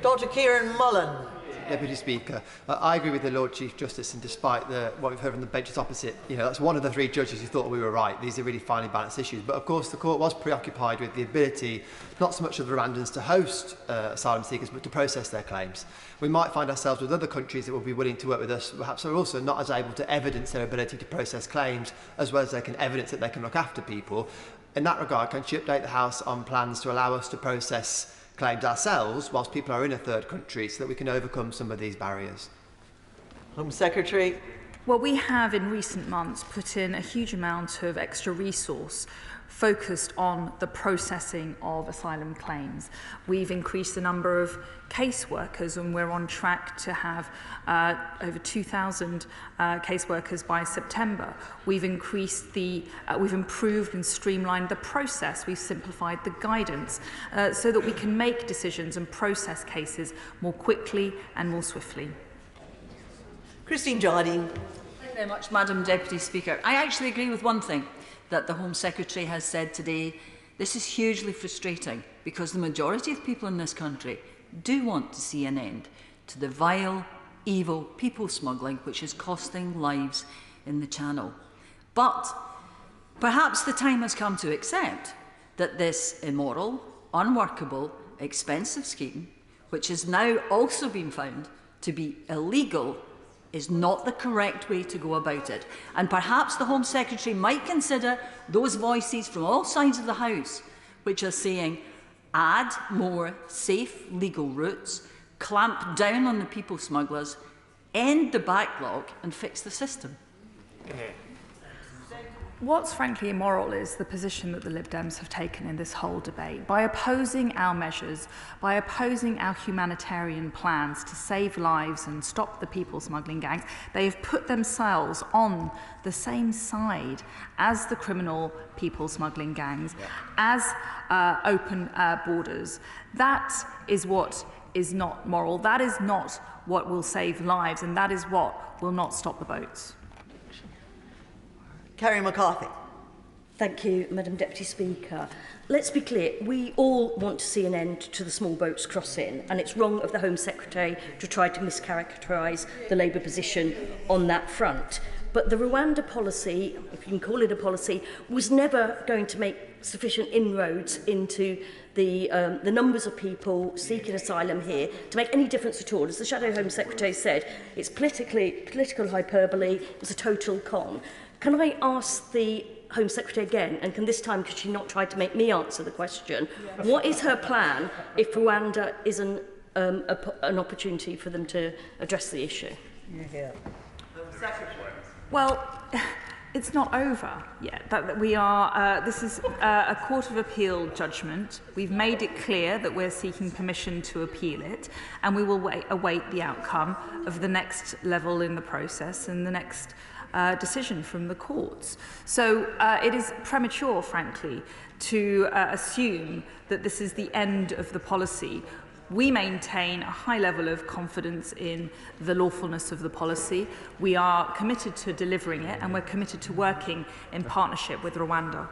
Dr. Kieran Mullen. Deputy Speaker, I agree with the Lord Chief Justice, and despite what we've heard from the benches opposite, that's one of the three judges who thought we were right. These are really finely balanced issues. But of course, the court was preoccupied with the ability, not so much of the Rwandans to host asylum seekers, but to process their claims. We might find ourselves with other countries that will be willing to work with us. Perhaps are also not as able to evidence their ability to process claims, as well as they can evidence that they can look after people. In that regard, can she update the House on plans to allow us to process claims ourselves whilst people are in a third country so that we can overcome some of these barriers? Home Secretary. Well, we have in recent months put in a huge amount of extra resource focused on the processing of asylum claims. We've increased the number of caseworkers, and we're on track to have over 2,000 caseworkers by September. We've improved and streamlined the process. We've simplified the guidance so that we can make decisions and process cases more quickly and more swiftly. Christine Jardine. you very much, Madam Deputy Speaker. I actually agree with one thing that the Home Secretary has said today. This is hugely frustrating because the majority of people in this country do want to see an end to the vile, evil people smuggling which is costing lives in the Channel. But perhaps the time has come to accept that this immoral, unworkable, expensive scheme, which has now also been found to be illegal, is not the correct way to go about it. And perhaps the Home Secretary might consider those voices from all sides of the House which are saying, add more safe legal routes, clamp down on the people smugglers, end the backlog and fix the system. What's frankly immoral is the position that the Lib Dems have taken in this whole debate. By opposing our measures, by opposing our humanitarian plans to save lives and stop the people smuggling gangs, they have put themselves on the same side as the criminal people smuggling gangs, as open borders. That is what is not moral. That is not what will save lives, and that is what will not stop the boats. Kerry McCarthy. Thank you, Madam Deputy Speaker. Let's be clear, we all want to see an end to the small boats crossing, and it's wrong of the Home Secretary to try to mischaracterise the Labour position on that front. But the Rwanda policy, if you can call it a policy, was never going to make sufficient inroads into the numbers of people seeking asylum here to make any difference at all. As the Shadow Home Secretary said, it's political hyperbole, it was a total con. Can I ask the Home Secretary again, and can this time, could she not try to make me answer the question, what is her plan if Rwanda isn't an opportunity for them to address the issue? Well, it's not over yet. We are. This is a Court of Appeal judgment. We've made it clear that we're seeking permission to appeal it, and we will await the outcome of the next level in the process and the next decision from the courts. So it is premature, frankly, to assume that this is the end of the policy. We maintain a high level of confidence in the lawfulness of the policy. We are committed to delivering it, and we're committed to working in partnership with Rwanda.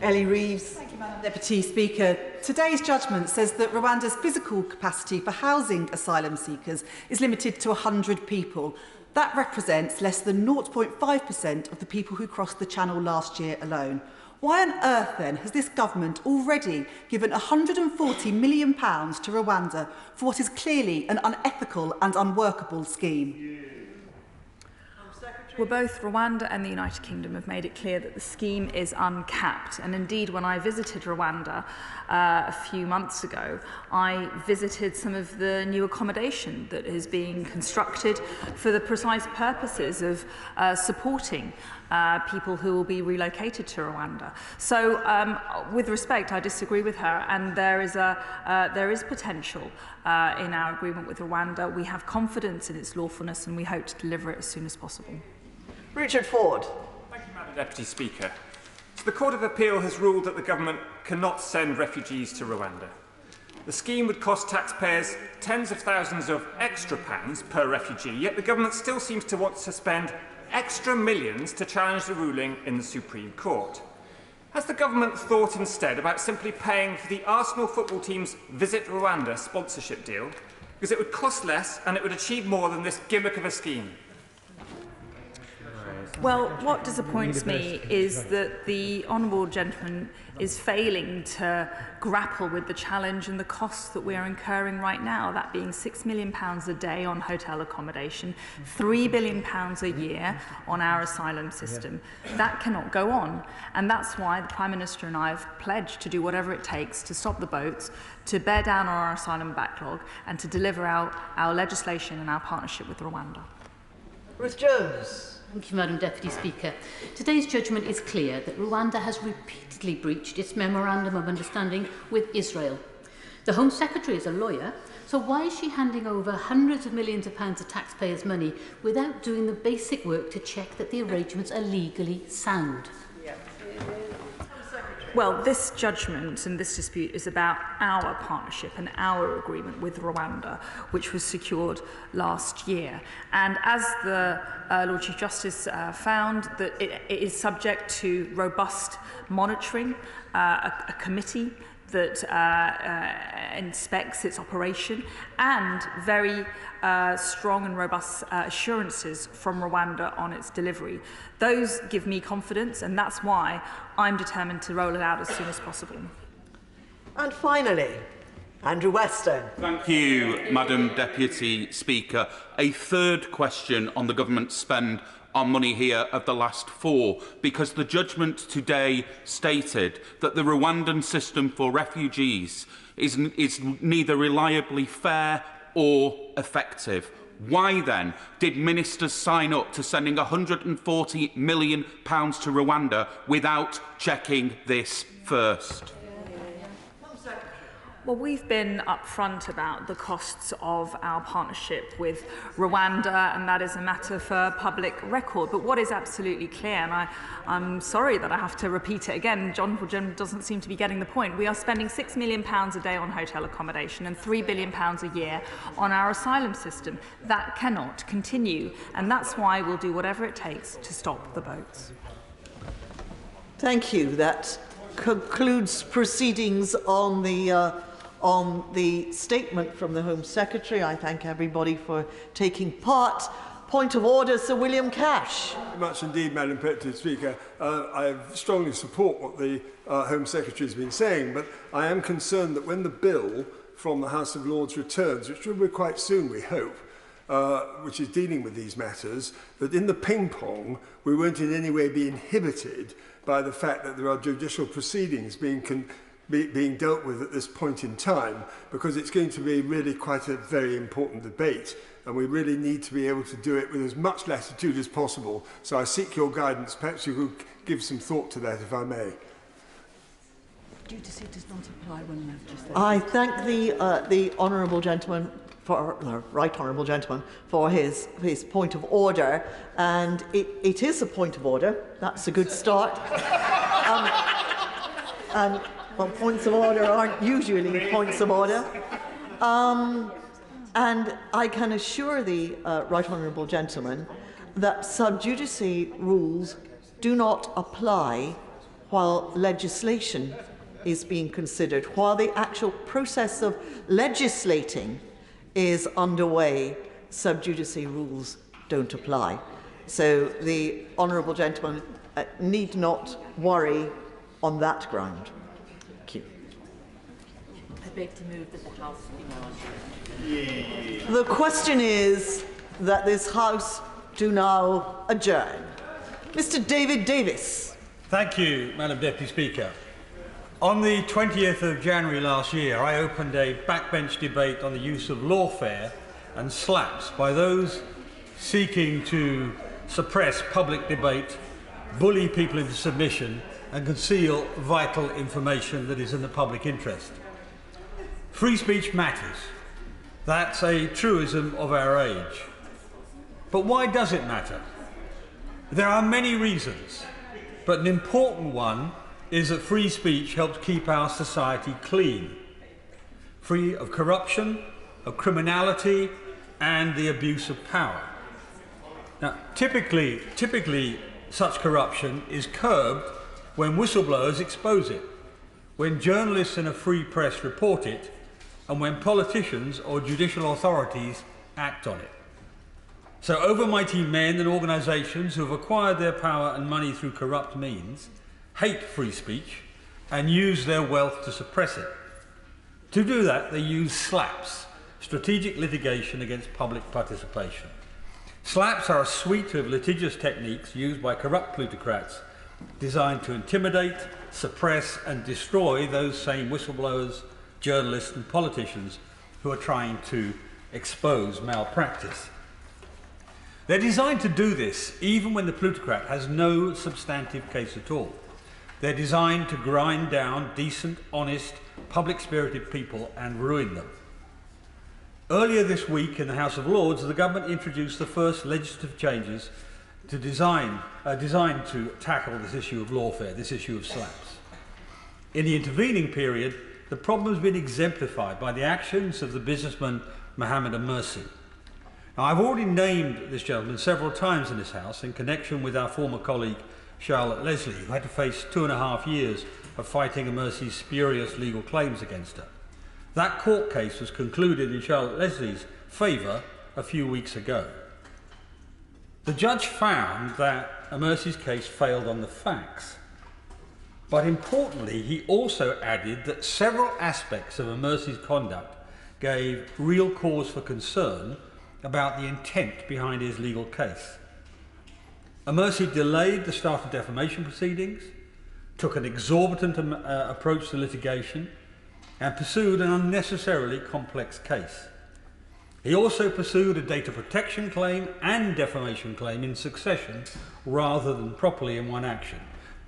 Ellie Reeves. Thank you, Madam Deputy Speaker. Today's judgment says that Rwanda's physical capacity for housing asylum seekers is limited to 100 people. That represents less than 0.5% of the people who crossed the Channel last year alone. Why on earth, then, has this government already given £140 million to Rwanda for what is clearly an unethical and unworkable scheme? Well, both Rwanda and the United Kingdom have made it clear that the scheme is uncapped. And indeed, when I visited Rwanda a few months ago, I visited some of the new accommodation that is being constructed for the precise purposes of supporting people who will be relocated to Rwanda. So, with respect, I disagree with her, and there is potential in our agreement with Rwanda. We have confidence in its lawfulness, and we hope to deliver it as soon as possible. Richard Ford. Thank you, Madam Deputy Speaker. So the Court of Appeal has ruled that the government cannot send refugees to Rwanda. The scheme would cost taxpayers tens of thousands of extra pounds per refugee, yet the government still seems to want to spend extra millions to challenge the ruling in the Supreme Court. Has the government thought instead about simply paying for the Arsenal football team's Visit Rwanda sponsorship deal? Because it would cost less and it would achieve more than this gimmick of a scheme. Well, what disappoints me is that the honourable gentleman is failing to grapple with the challenge and the costs that we are incurring right now, that being £6 million a day on hotel accommodation, £3 billion a year on our asylum system. That cannot go on. And that's why the Prime Minister and I have pledged to do whatever it takes to stop the boats, to bear down on our asylum backlog, and to deliver out our legislation and our partnership with Rwanda. Ruth Jones. Thank you, Madam Deputy Speaker. Today's judgment is clear that Rwanda has repeatedly breached its Memorandum of Understanding with Israel. The Home Secretary is a lawyer, so why is she handing over hundreds of millions of pounds of taxpayers' money without doing the basic work to check that the arrangements are legally sound? Well, this judgment and this dispute is about our partnership and our agreement with Rwanda, which was secured last year. And as the Lord Chief Justice found, that it is subject to robust monitoring, a committee that inspects its operation, and very strong and robust assurances from Rwanda on its delivery. Those give me confidence, and that's why I'm determined to roll it out as soon as possible. And finally, Andrew Weston. Thank you, Madam Deputy Speaker. A third question on the government's spend on money here of the last 4, because the judgment today stated that the Rwandan system for refugees is neither reliably fair or effective. Why then did ministers sign up to sending £140 million to Rwanda without checking this first? Well, we've been upfront about the costs of our partnership with Rwanda, and that is a matter for public record. But what is absolutely clear, and I'm sorry that I have to repeat it again, John doesn't seem to be getting the point. We are spending £6 million a day on hotel accommodation and £3 billion a year on our asylum system. That cannot continue, and that's why we'll do whatever it takes to stop the boats. Thank you. That concludes proceedings on the statement from the Home Secretary. I thank everybody for taking part. Point of order, Sir William Cash. Very much indeed, Madam Deputy Speaker. I strongly support what the Home Secretary has been saying, but I am concerned that when the bill from the House of Lords returns, which will be quite soon, we hope, which is dealing with these matters, that in the ping-pong we won't in any way be inhibited by the fact that there are judicial proceedings being dealt with at this point in time, because it's going to be really quite a very important debate, and we really need to be able to do it with as much latitude as possible. So I seek your guidance. Perhaps you could give some thought to that, if I may. Duty does not apply when legislation. I thank the honourable gentleman, right honourable gentleman, for his point of order, and it is a point of order. That's a good start. Well, points of order aren't usually points of order. And I can assure the right honourable gentleman that sub judice rules do not apply while legislation is being considered, while the actual process of legislating is underway. Sub judice rules don't apply. So the honourable gentleman need not worry on that ground. Thank you. I beg to move that the House be now. The question is that this House do now adjourn. Mr. David Davis. Thank you, Madam Deputy Speaker. On the 20th of January last year, I opened a backbench debate on the use of lawfare and slaps by those seeking to suppress public debate, bully people into submission, and conceal vital information that is in the public interest. Free speech matters. That's a truism of our age. But why does it matter? There are many reasons, but an important one is that free speech helps keep our society clean, free of corruption, of criminality, and the abuse of power. Now, typically such corruption is curbed when whistleblowers expose it, when journalists in a free press report it, and when politicians or judicial authorities act on it. So overmighty men and organisations who have acquired their power and money through corrupt means hate free speech and use their wealth to suppress it. To do that, they use slaps, strategic litigation against public participation. Slaps are a suite of litigious techniques used by corrupt plutocrats designed to intimidate, suppress and destroy those same whistleblowers, journalists and politicians who are trying to expose malpractice. They're designed to do this even when the plutocrat has no substantive case at all. They're designed to grind down decent, honest, public-spirited people and ruin them. Earlier this week in the House of Lords, the government introduced the first legislative changes designed to tackle this issue of lawfare, this issue of slaps. In the intervening period, the problem has been exemplified by the actions of the businessman Mohammed Mercy. Now, I've already named this gentleman several times in this House in connection with our former colleague Charlotte Leslie, who had to face 2.5 years of fighting Mercy's spurious legal claims against her. That court case was concluded in Charlotte Leslie's favour a few weeks ago. The judge found that Mercy's case failed on the facts, but importantly he also added that several aspects of Mercy's conduct gave real cause for concern about the intent behind his legal case. Mercy delayed the start of defamation proceedings, took an exorbitant approach to litigation, and pursued an unnecessarily complex case. He also pursued a data protection claim and defamation claim in succession rather than properly in one action,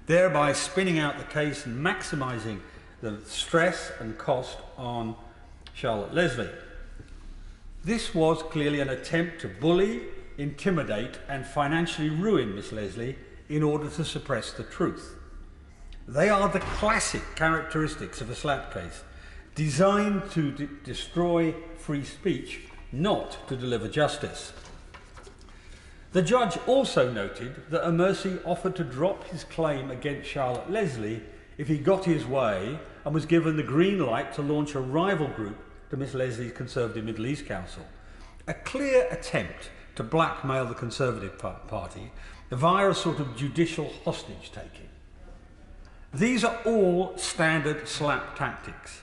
thereby spinning out the case and maximising the stress and cost on Charlotte Leslie. This was clearly an attempt to bully, intimidate and financially ruin Miss Leslie in order to suppress the truth. They are the classic characteristics of a slap case, designed to destroy free speech, not to deliver justice. The judge also noted that Mercy offered to drop his claim against Charlotte Leslie if he got his way and was given the green light to launch a rival group to Miss Leslie's Conservative Middle East Council, a clear attempt to blackmail the Conservative Party via a sort of judicial hostage-taking. These are all standard slap tactics,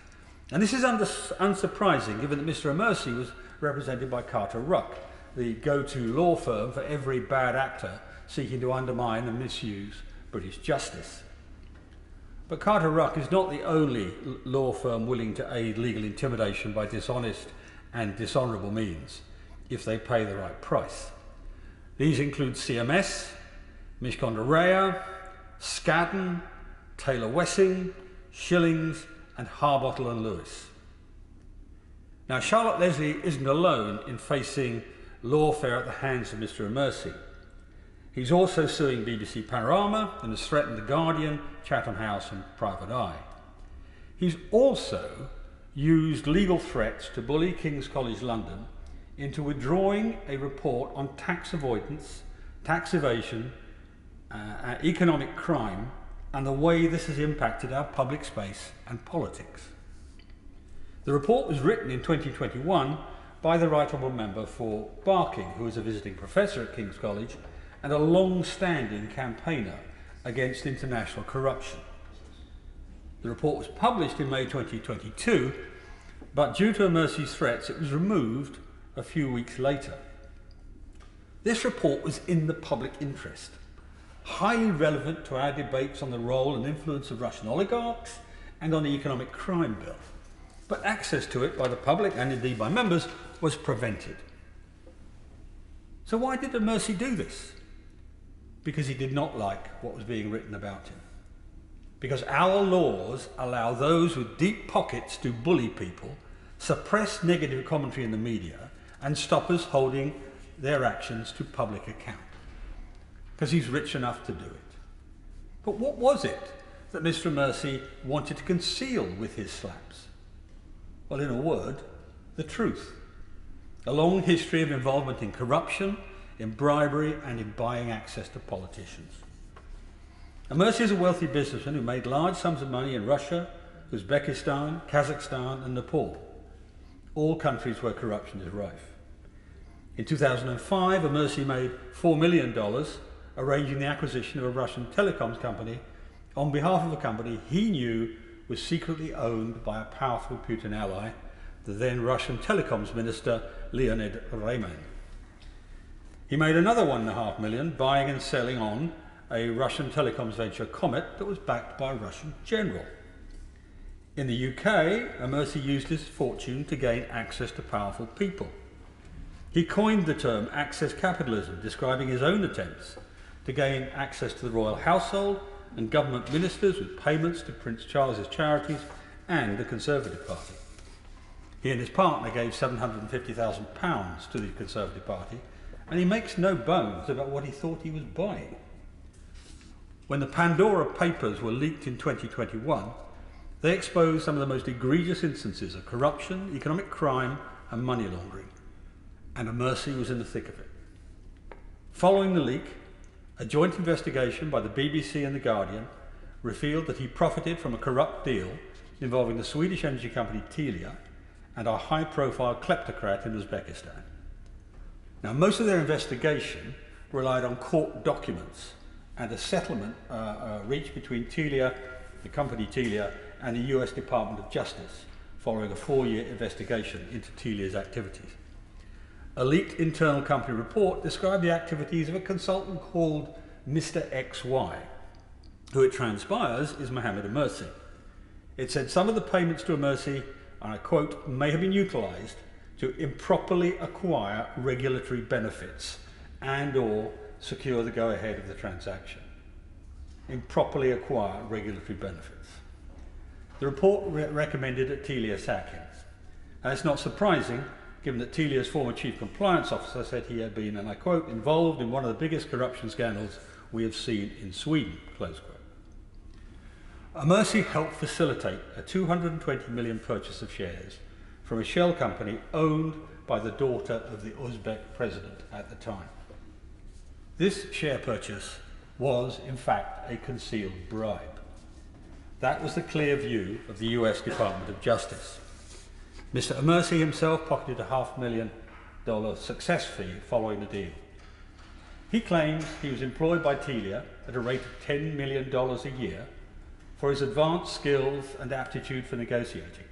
and this is unsurprising given that Mr. Mercy was represented by Carter Ruck, the go-to law firm for every bad actor seeking to undermine and misuse British justice. But Carter Ruck is not the only law firm willing to aid legal intimidation by dishonest and dishonourable means, if they pay the right price. These include CMS, Mishcon Rea, Skadden, Taylor Wessing, Shillings and Harbottle and Lewis. Now, Charlotte Leslie isn't alone in facing lawfare at the hands of Mr. Mercy. He's also suing BBC Panorama and has threatened The Guardian, Chatham House and Private Eye. He's also used legal threats to bully King's College London into withdrawing a report on tax avoidance, tax evasion, economic crime and the way this has impacted our public space and politics. The report was written in 2021 by the Right Honourable Member for Barking, who is a visiting professor at King's College and a long-standing campaigner against international corruption. The report was published in May 2022, but due to Mercy's threats, it was removed a few weeks later. This report was in the public interest, highly relevant to our debates on the role and influence of Russian oligarchs and on the economic crime bill, but access to it by the public and indeed by members was prevented. So why did Mercy do this? Because he did not like what was being written about him. Because our laws allow those with deep pockets to bully people, suppress negative commentary in the media, and stop us holding their actions to public account. Because he's rich enough to do it. But what was it that Mr. Mercy wanted to conceal with his slaps? Well, in a word, the truth. A long history of involvement in corruption, in bribery and in buying access to politicians. And Mercy is a wealthy businessman who made large sums of money in Russia, Uzbekistan, Kazakhstan and Nepal, all countries where corruption is rife. In 2005, Mercy made $4 million arranging the acquisition of a Russian telecoms company on behalf of a company he knew was secretly owned by a powerful Putin ally, the then Russian telecoms minister Leonid Rayman. He made another $1.5 million buying and selling on a Russian telecoms venture Comet that was backed by a Russian general. In the UK, Mercy used his fortune to gain access to powerful people. He coined the term access capitalism, describing his own attempts to gain access to the royal household and government ministers with payments to Prince Charles's charities and the Conservative Party. He and his partner gave £750,000 to the Conservative Party, and he makes no bones about what he thought he was buying. When the Pandora Papers were leaked in 2021, They expose some of the most egregious instances of corruption, economic crime and money laundering. And Mercy was in the thick of it. Following the leak, a joint investigation by the BBC and The Guardian revealed that he profited from a corrupt deal involving the Swedish energy company Telia and a high-profile kleptocrat in Uzbekistan. Now, most of their investigation relied on court documents and a settlement reached between Telia, the company Telia, and the US Department of Justice following a 4-year investigation into Telia's activities. A leaked internal company report described the activities of a consultant called Mr. XY, who it transpires is Mohammed Mercy. It said some of the payments to Mercy, and I quote, may have been utilised to improperly acquire regulatory benefits and/or secure the go-ahead of the transaction. Improperly acquire regulatory benefits. The report recommended that Telia sack him. And it's not surprising, given that Telia's former chief compliance officer said he had been, and I quote, involved in one of the biggest corruption scandals we have seen in Sweden, close quote. Mercy helped facilitate a 220 million purchase of shares from a shell company owned by the daughter of the Uzbek president at the time. This share purchase was, in fact, a concealed bribe. That was the clear view of the US Department of Justice. Mr. Mercy himself pocketed a $500,000 success fee following the deal. He claims he was employed by Telia at a rate of $10 million a year for his advanced skills and aptitude for negotiating.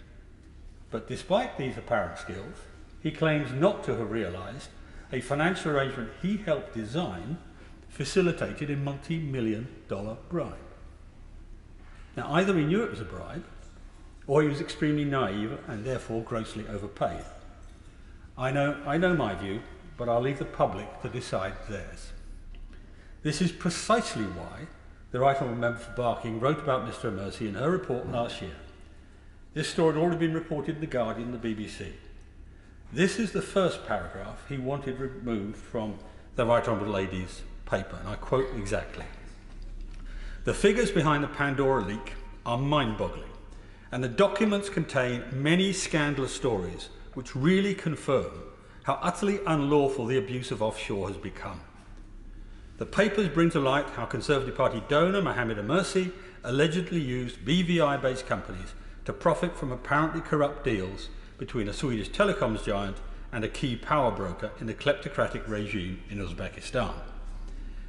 But despite these apparent skills, he claims not to have realised a financial arrangement he helped design facilitated a multi-million-dollar bribe. Now, either he knew it was a bribe, or he was extremely naive and therefore grossly overpaid. I know my view, but I'll leave the public to decide theirs. This is precisely why the Right Honourable Member for Barking wrote about Mr. Mercy in her report last year. This story had already been reported in The Guardian and the BBC. This is the first paragraph he wanted removed from the Right Honourable Lady's paper, and I quote exactly. The figures behind the Pandora leak are mind-boggling, and the documents contain many scandalous stories which really confirm how utterly unlawful the abuse of offshore has become. The papers bring to light how Conservative Party donor Mohammed Mercy allegedly used BVI-based companies to profit from apparently corrupt deals between a Swedish telecoms giant and a key power broker in the kleptocratic regime in Uzbekistan.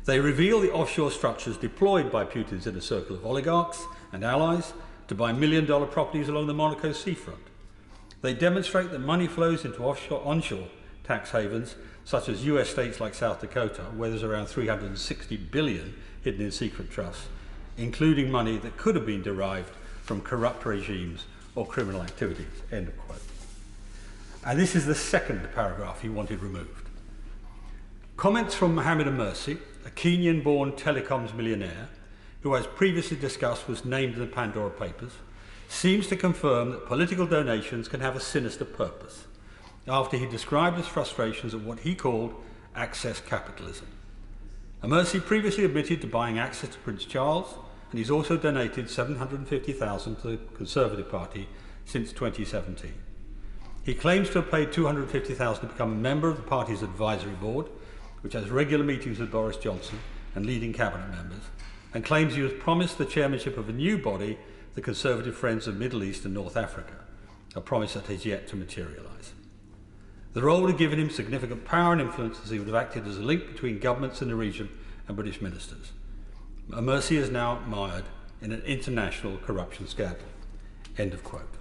They reveal the offshore structures deployed by Putin's inner circle of oligarchs and allies to buy million-dollar properties along the Monaco seafront. They demonstrate that money flows into onshore tax havens, such as US states like South Dakota, where there's around $360 billion hidden in secret trusts, including money that could have been derived from corrupt regimes or criminal activities, end of quote. And this is the second paragraph he wanted removed. Comments from Mohammed Mercy, a Kenyan-born telecoms millionaire, who, as previously discussed, was named in the Pandora Papers, seems to confirm that political donations can have a sinister purpose, after he described his frustrations at what he called access capitalism. Mercy previously admitted to buying access to Prince Charles, and he's also donated $750,000 to the Conservative Party since 2017. He claims to have paid $250,000 to become a member of the party's advisory board, which has regular meetings with Boris Johnson and leading cabinet members, and claims he was promised the chairmanship of a new body, the Conservative Friends of Middle East and North Africa, a promise that has yet to materialise. The role would have given him significant power and influence, as he would have acted as a link between governments in the region and British ministers. Mercy is now mired in an international corruption scandal. End of quote.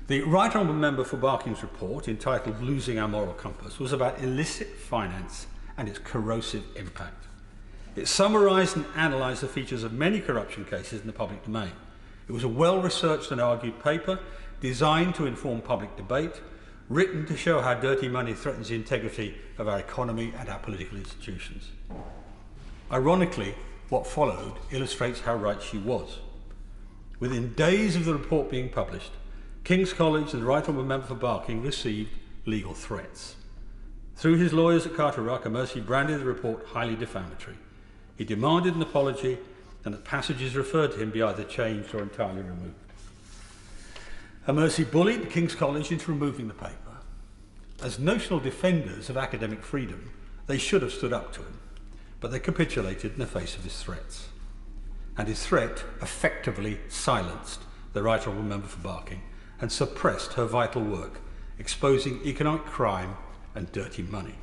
The Right Honourable Member for Barking's report, entitled Losing Our Moral Compass, was about illicit finance and its corrosive impact. It summarised and analysed the features of many corruption cases in the public domain. It was a well-researched and argued paper designed to inform public debate, written to show how dirty money threatens the integrity of our economy and our political institutions. Ironically, what followed illustrates how right she was. Within days of the report being published, King's College and the Right Honourable Member for Barking received legal threats. Through his lawyers at Carter Ruck, Mercy branded the report highly defamatory. He demanded an apology and that passages referred to him be either changed or entirely removed. Mercy bullied King's College into removing the paper. As notional defenders of academic freedom, they should have stood up to him, but they capitulated in the face of his threats. And his threat effectively silenced the Right Honourable Member for Barking and suppressed her vital work, exposing economic crime and dirty money.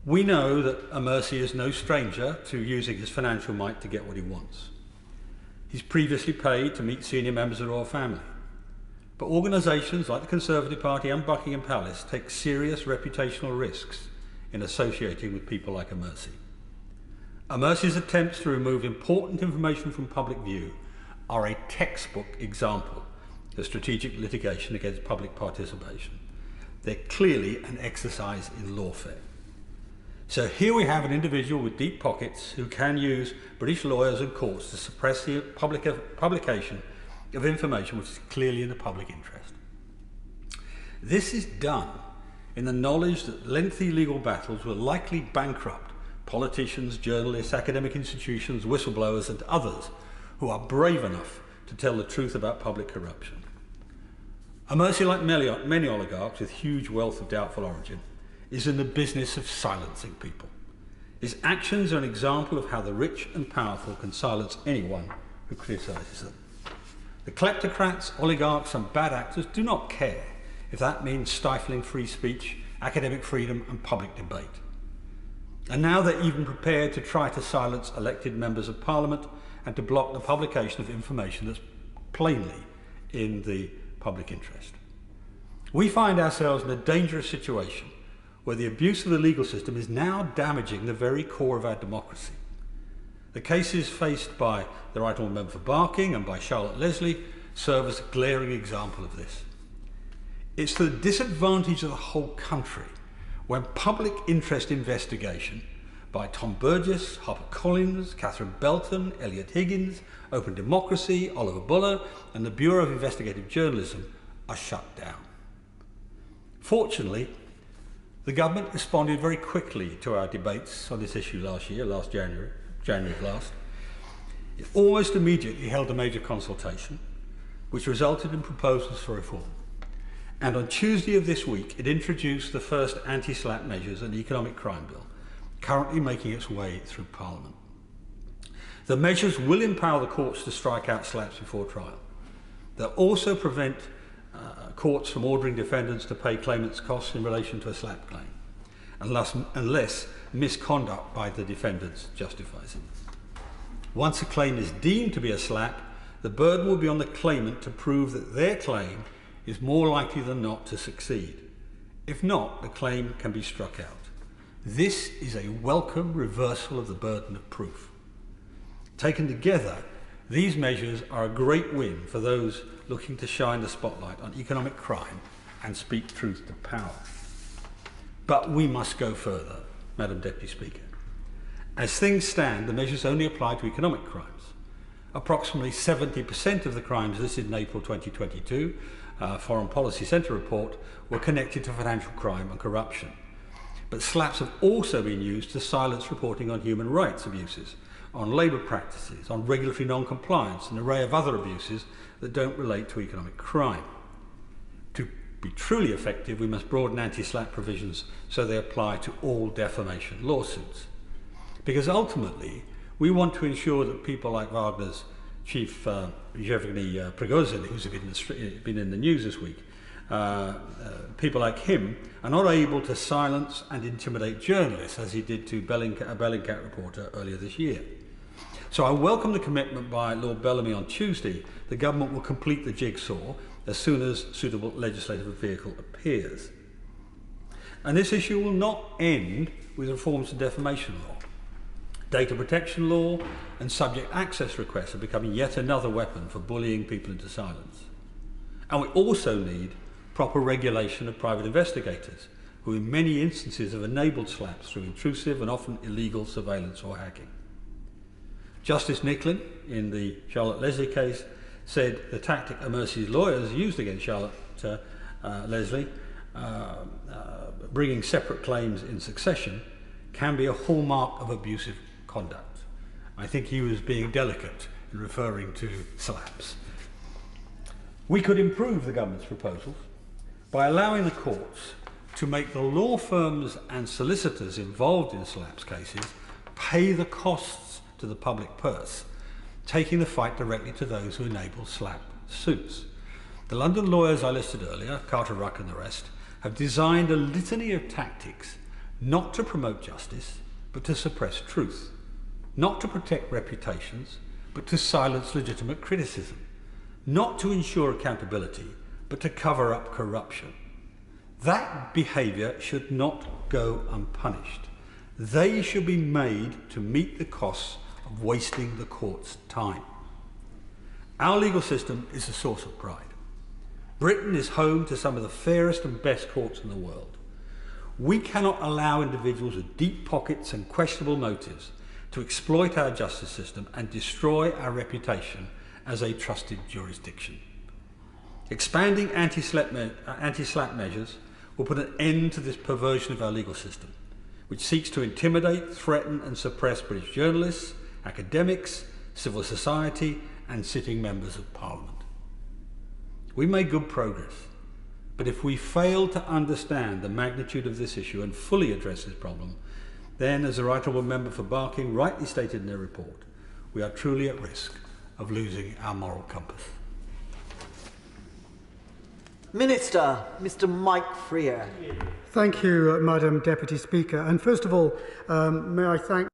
We know that Mercy is no stranger to using his financial might to get what he wants. He's previously paid to meet senior members of the royal family. But organisations like the Conservative Party and Buckingham Palace take serious reputational risks in associating with people like Mercy. Mercy's attempts to remove important information from public view are a textbook example of strategic litigation against public participation. They're clearly an exercise in lawfare. So here we have an individual with deep pockets who can use British lawyers and courts to suppress the publication of information which is clearly in the public interest. This is done in the knowledge that lengthy legal battles will likely bankrupt politicians, journalists, academic institutions, whistleblowers and others who are brave enough to tell the truth about public corruption. Mercy, like many oligarchs with huge wealth of doubtful origin, is in the business of silencing people. His actions are an example of how the rich and powerful can silence anyone who criticises them. The kleptocrats, oligarchs and bad actors do not care if that means stifling free speech, academic freedom and public debate. And now they're even prepared to try to silence elected members of parliament and to block the publication of information that's plainly in the public interest. We find ourselves in a dangerous situation where the abuse of the legal system is now damaging the very core of our democracy. The cases faced by the Right Honourable Member for Barking and by Charlotte Leslie serve as a glaring example of this. It's to the disadvantage of the whole country when public interest investigation by Tom Burgess, HarperCollins, Catherine Belton, Elliot Higgins, Open Democracy, Oliver Buller and the Bureau of Investigative Journalism are shut down. Fortunately, the government responded very quickly to our debates on this issue last January of last. It almost immediately held a major consultation, which resulted in proposals for reform. And on Tuesday of this week, it introduced the first anti-SLAPP measures and economic crime bill, currently making its way through Parliament. The measures will empower the courts to strike out SLAPPs before trial. They'll also prevent courts from ordering defendants to pay claimants' costs in relation to a SLAPP claim, unless misconduct by the defendants justifies it. Once a claim is deemed to be a SLAPP, the burden will be on the claimant to prove that their claim is more likely than not to succeed. If not, the claim can be struck out. This is a welcome reversal of the burden of proof. Taken together, these measures are a great win for those looking to shine the spotlight on economic crime and speak truth to power. But we must go further, Madam Deputy Speaker. As things stand, the measures only apply to economic crimes. Approximately 70% of the crimes listed in April 2022 Foreign Policy Centre report were connected to financial crime and corruption. But SLAPPs have also been used to silence reporting on human rights abuses, on labour practices, on regulatory non-compliance, and an array of other abuses that don't relate to economic crime. To be truly effective, we must broaden anti-SLAPP provisions so they apply to all defamation lawsuits. Because ultimately, we want to ensure that people like Wagner's chief, Yevgeny Prigozhin, who's been in the news this week, people like him are not able to silence and intimidate journalists, as he did to a Bellingcat reporter earlier this year. So I welcome the commitment by Lord Bellamy on Tuesday. The government will complete the jigsaw as soon as suitable legislative vehicle appears. And this issue will not end with reforms to defamation law. Data protection law and subject access requests are becoming yet another weapon for bullying people into silence. And we also need proper regulation of private investigators, who in many instances have enabled SLAPPs through intrusive and often illegal surveillance or hacking. Justice Nicklin, in the Charlotte Leslie case, said the tactic Mercy's lawyers used against Charlotte Leslie, bringing separate claims in succession, can be a hallmark of abusive conduct. I think he was being delicate in referring to slaps. We could improve the government's proposals by allowing the courts to make the law firms and solicitors involved in slaps cases pay the costs to the public purse, taking the fight directly to those who enable slap suits. The London lawyers I listed earlier, Carter Ruck and the rest, have designed a litany of tactics not to promote justice, but to suppress truth, not to protect reputations, but to silence legitimate criticism, not to ensure accountability, but to cover up corruption. That behaviour should not go unpunished. They should be made to meet the costs of wasting the court's time. Our legal system is a source of pride. Britain is home to some of the fairest and best courts in the world. We cannot allow individuals with deep pockets and questionable motives to exploit our justice system and destroy our reputation as a trusted jurisdiction. Expanding anti-slap measures will put an end to this perversion of our legal system, which seeks to intimidate, threaten and suppress British journalists, academics, civil society and sitting members of Parliament. We made good progress, but if we fail to understand the magnitude of this issue and fully address this problem, then, as the Right Honourable Member for Barking rightly stated in their report, we are truly at risk of losing our moral compass. Minister, Mr. Mike Freer. Thank you, Madam Deputy Speaker. And first of all, may I thank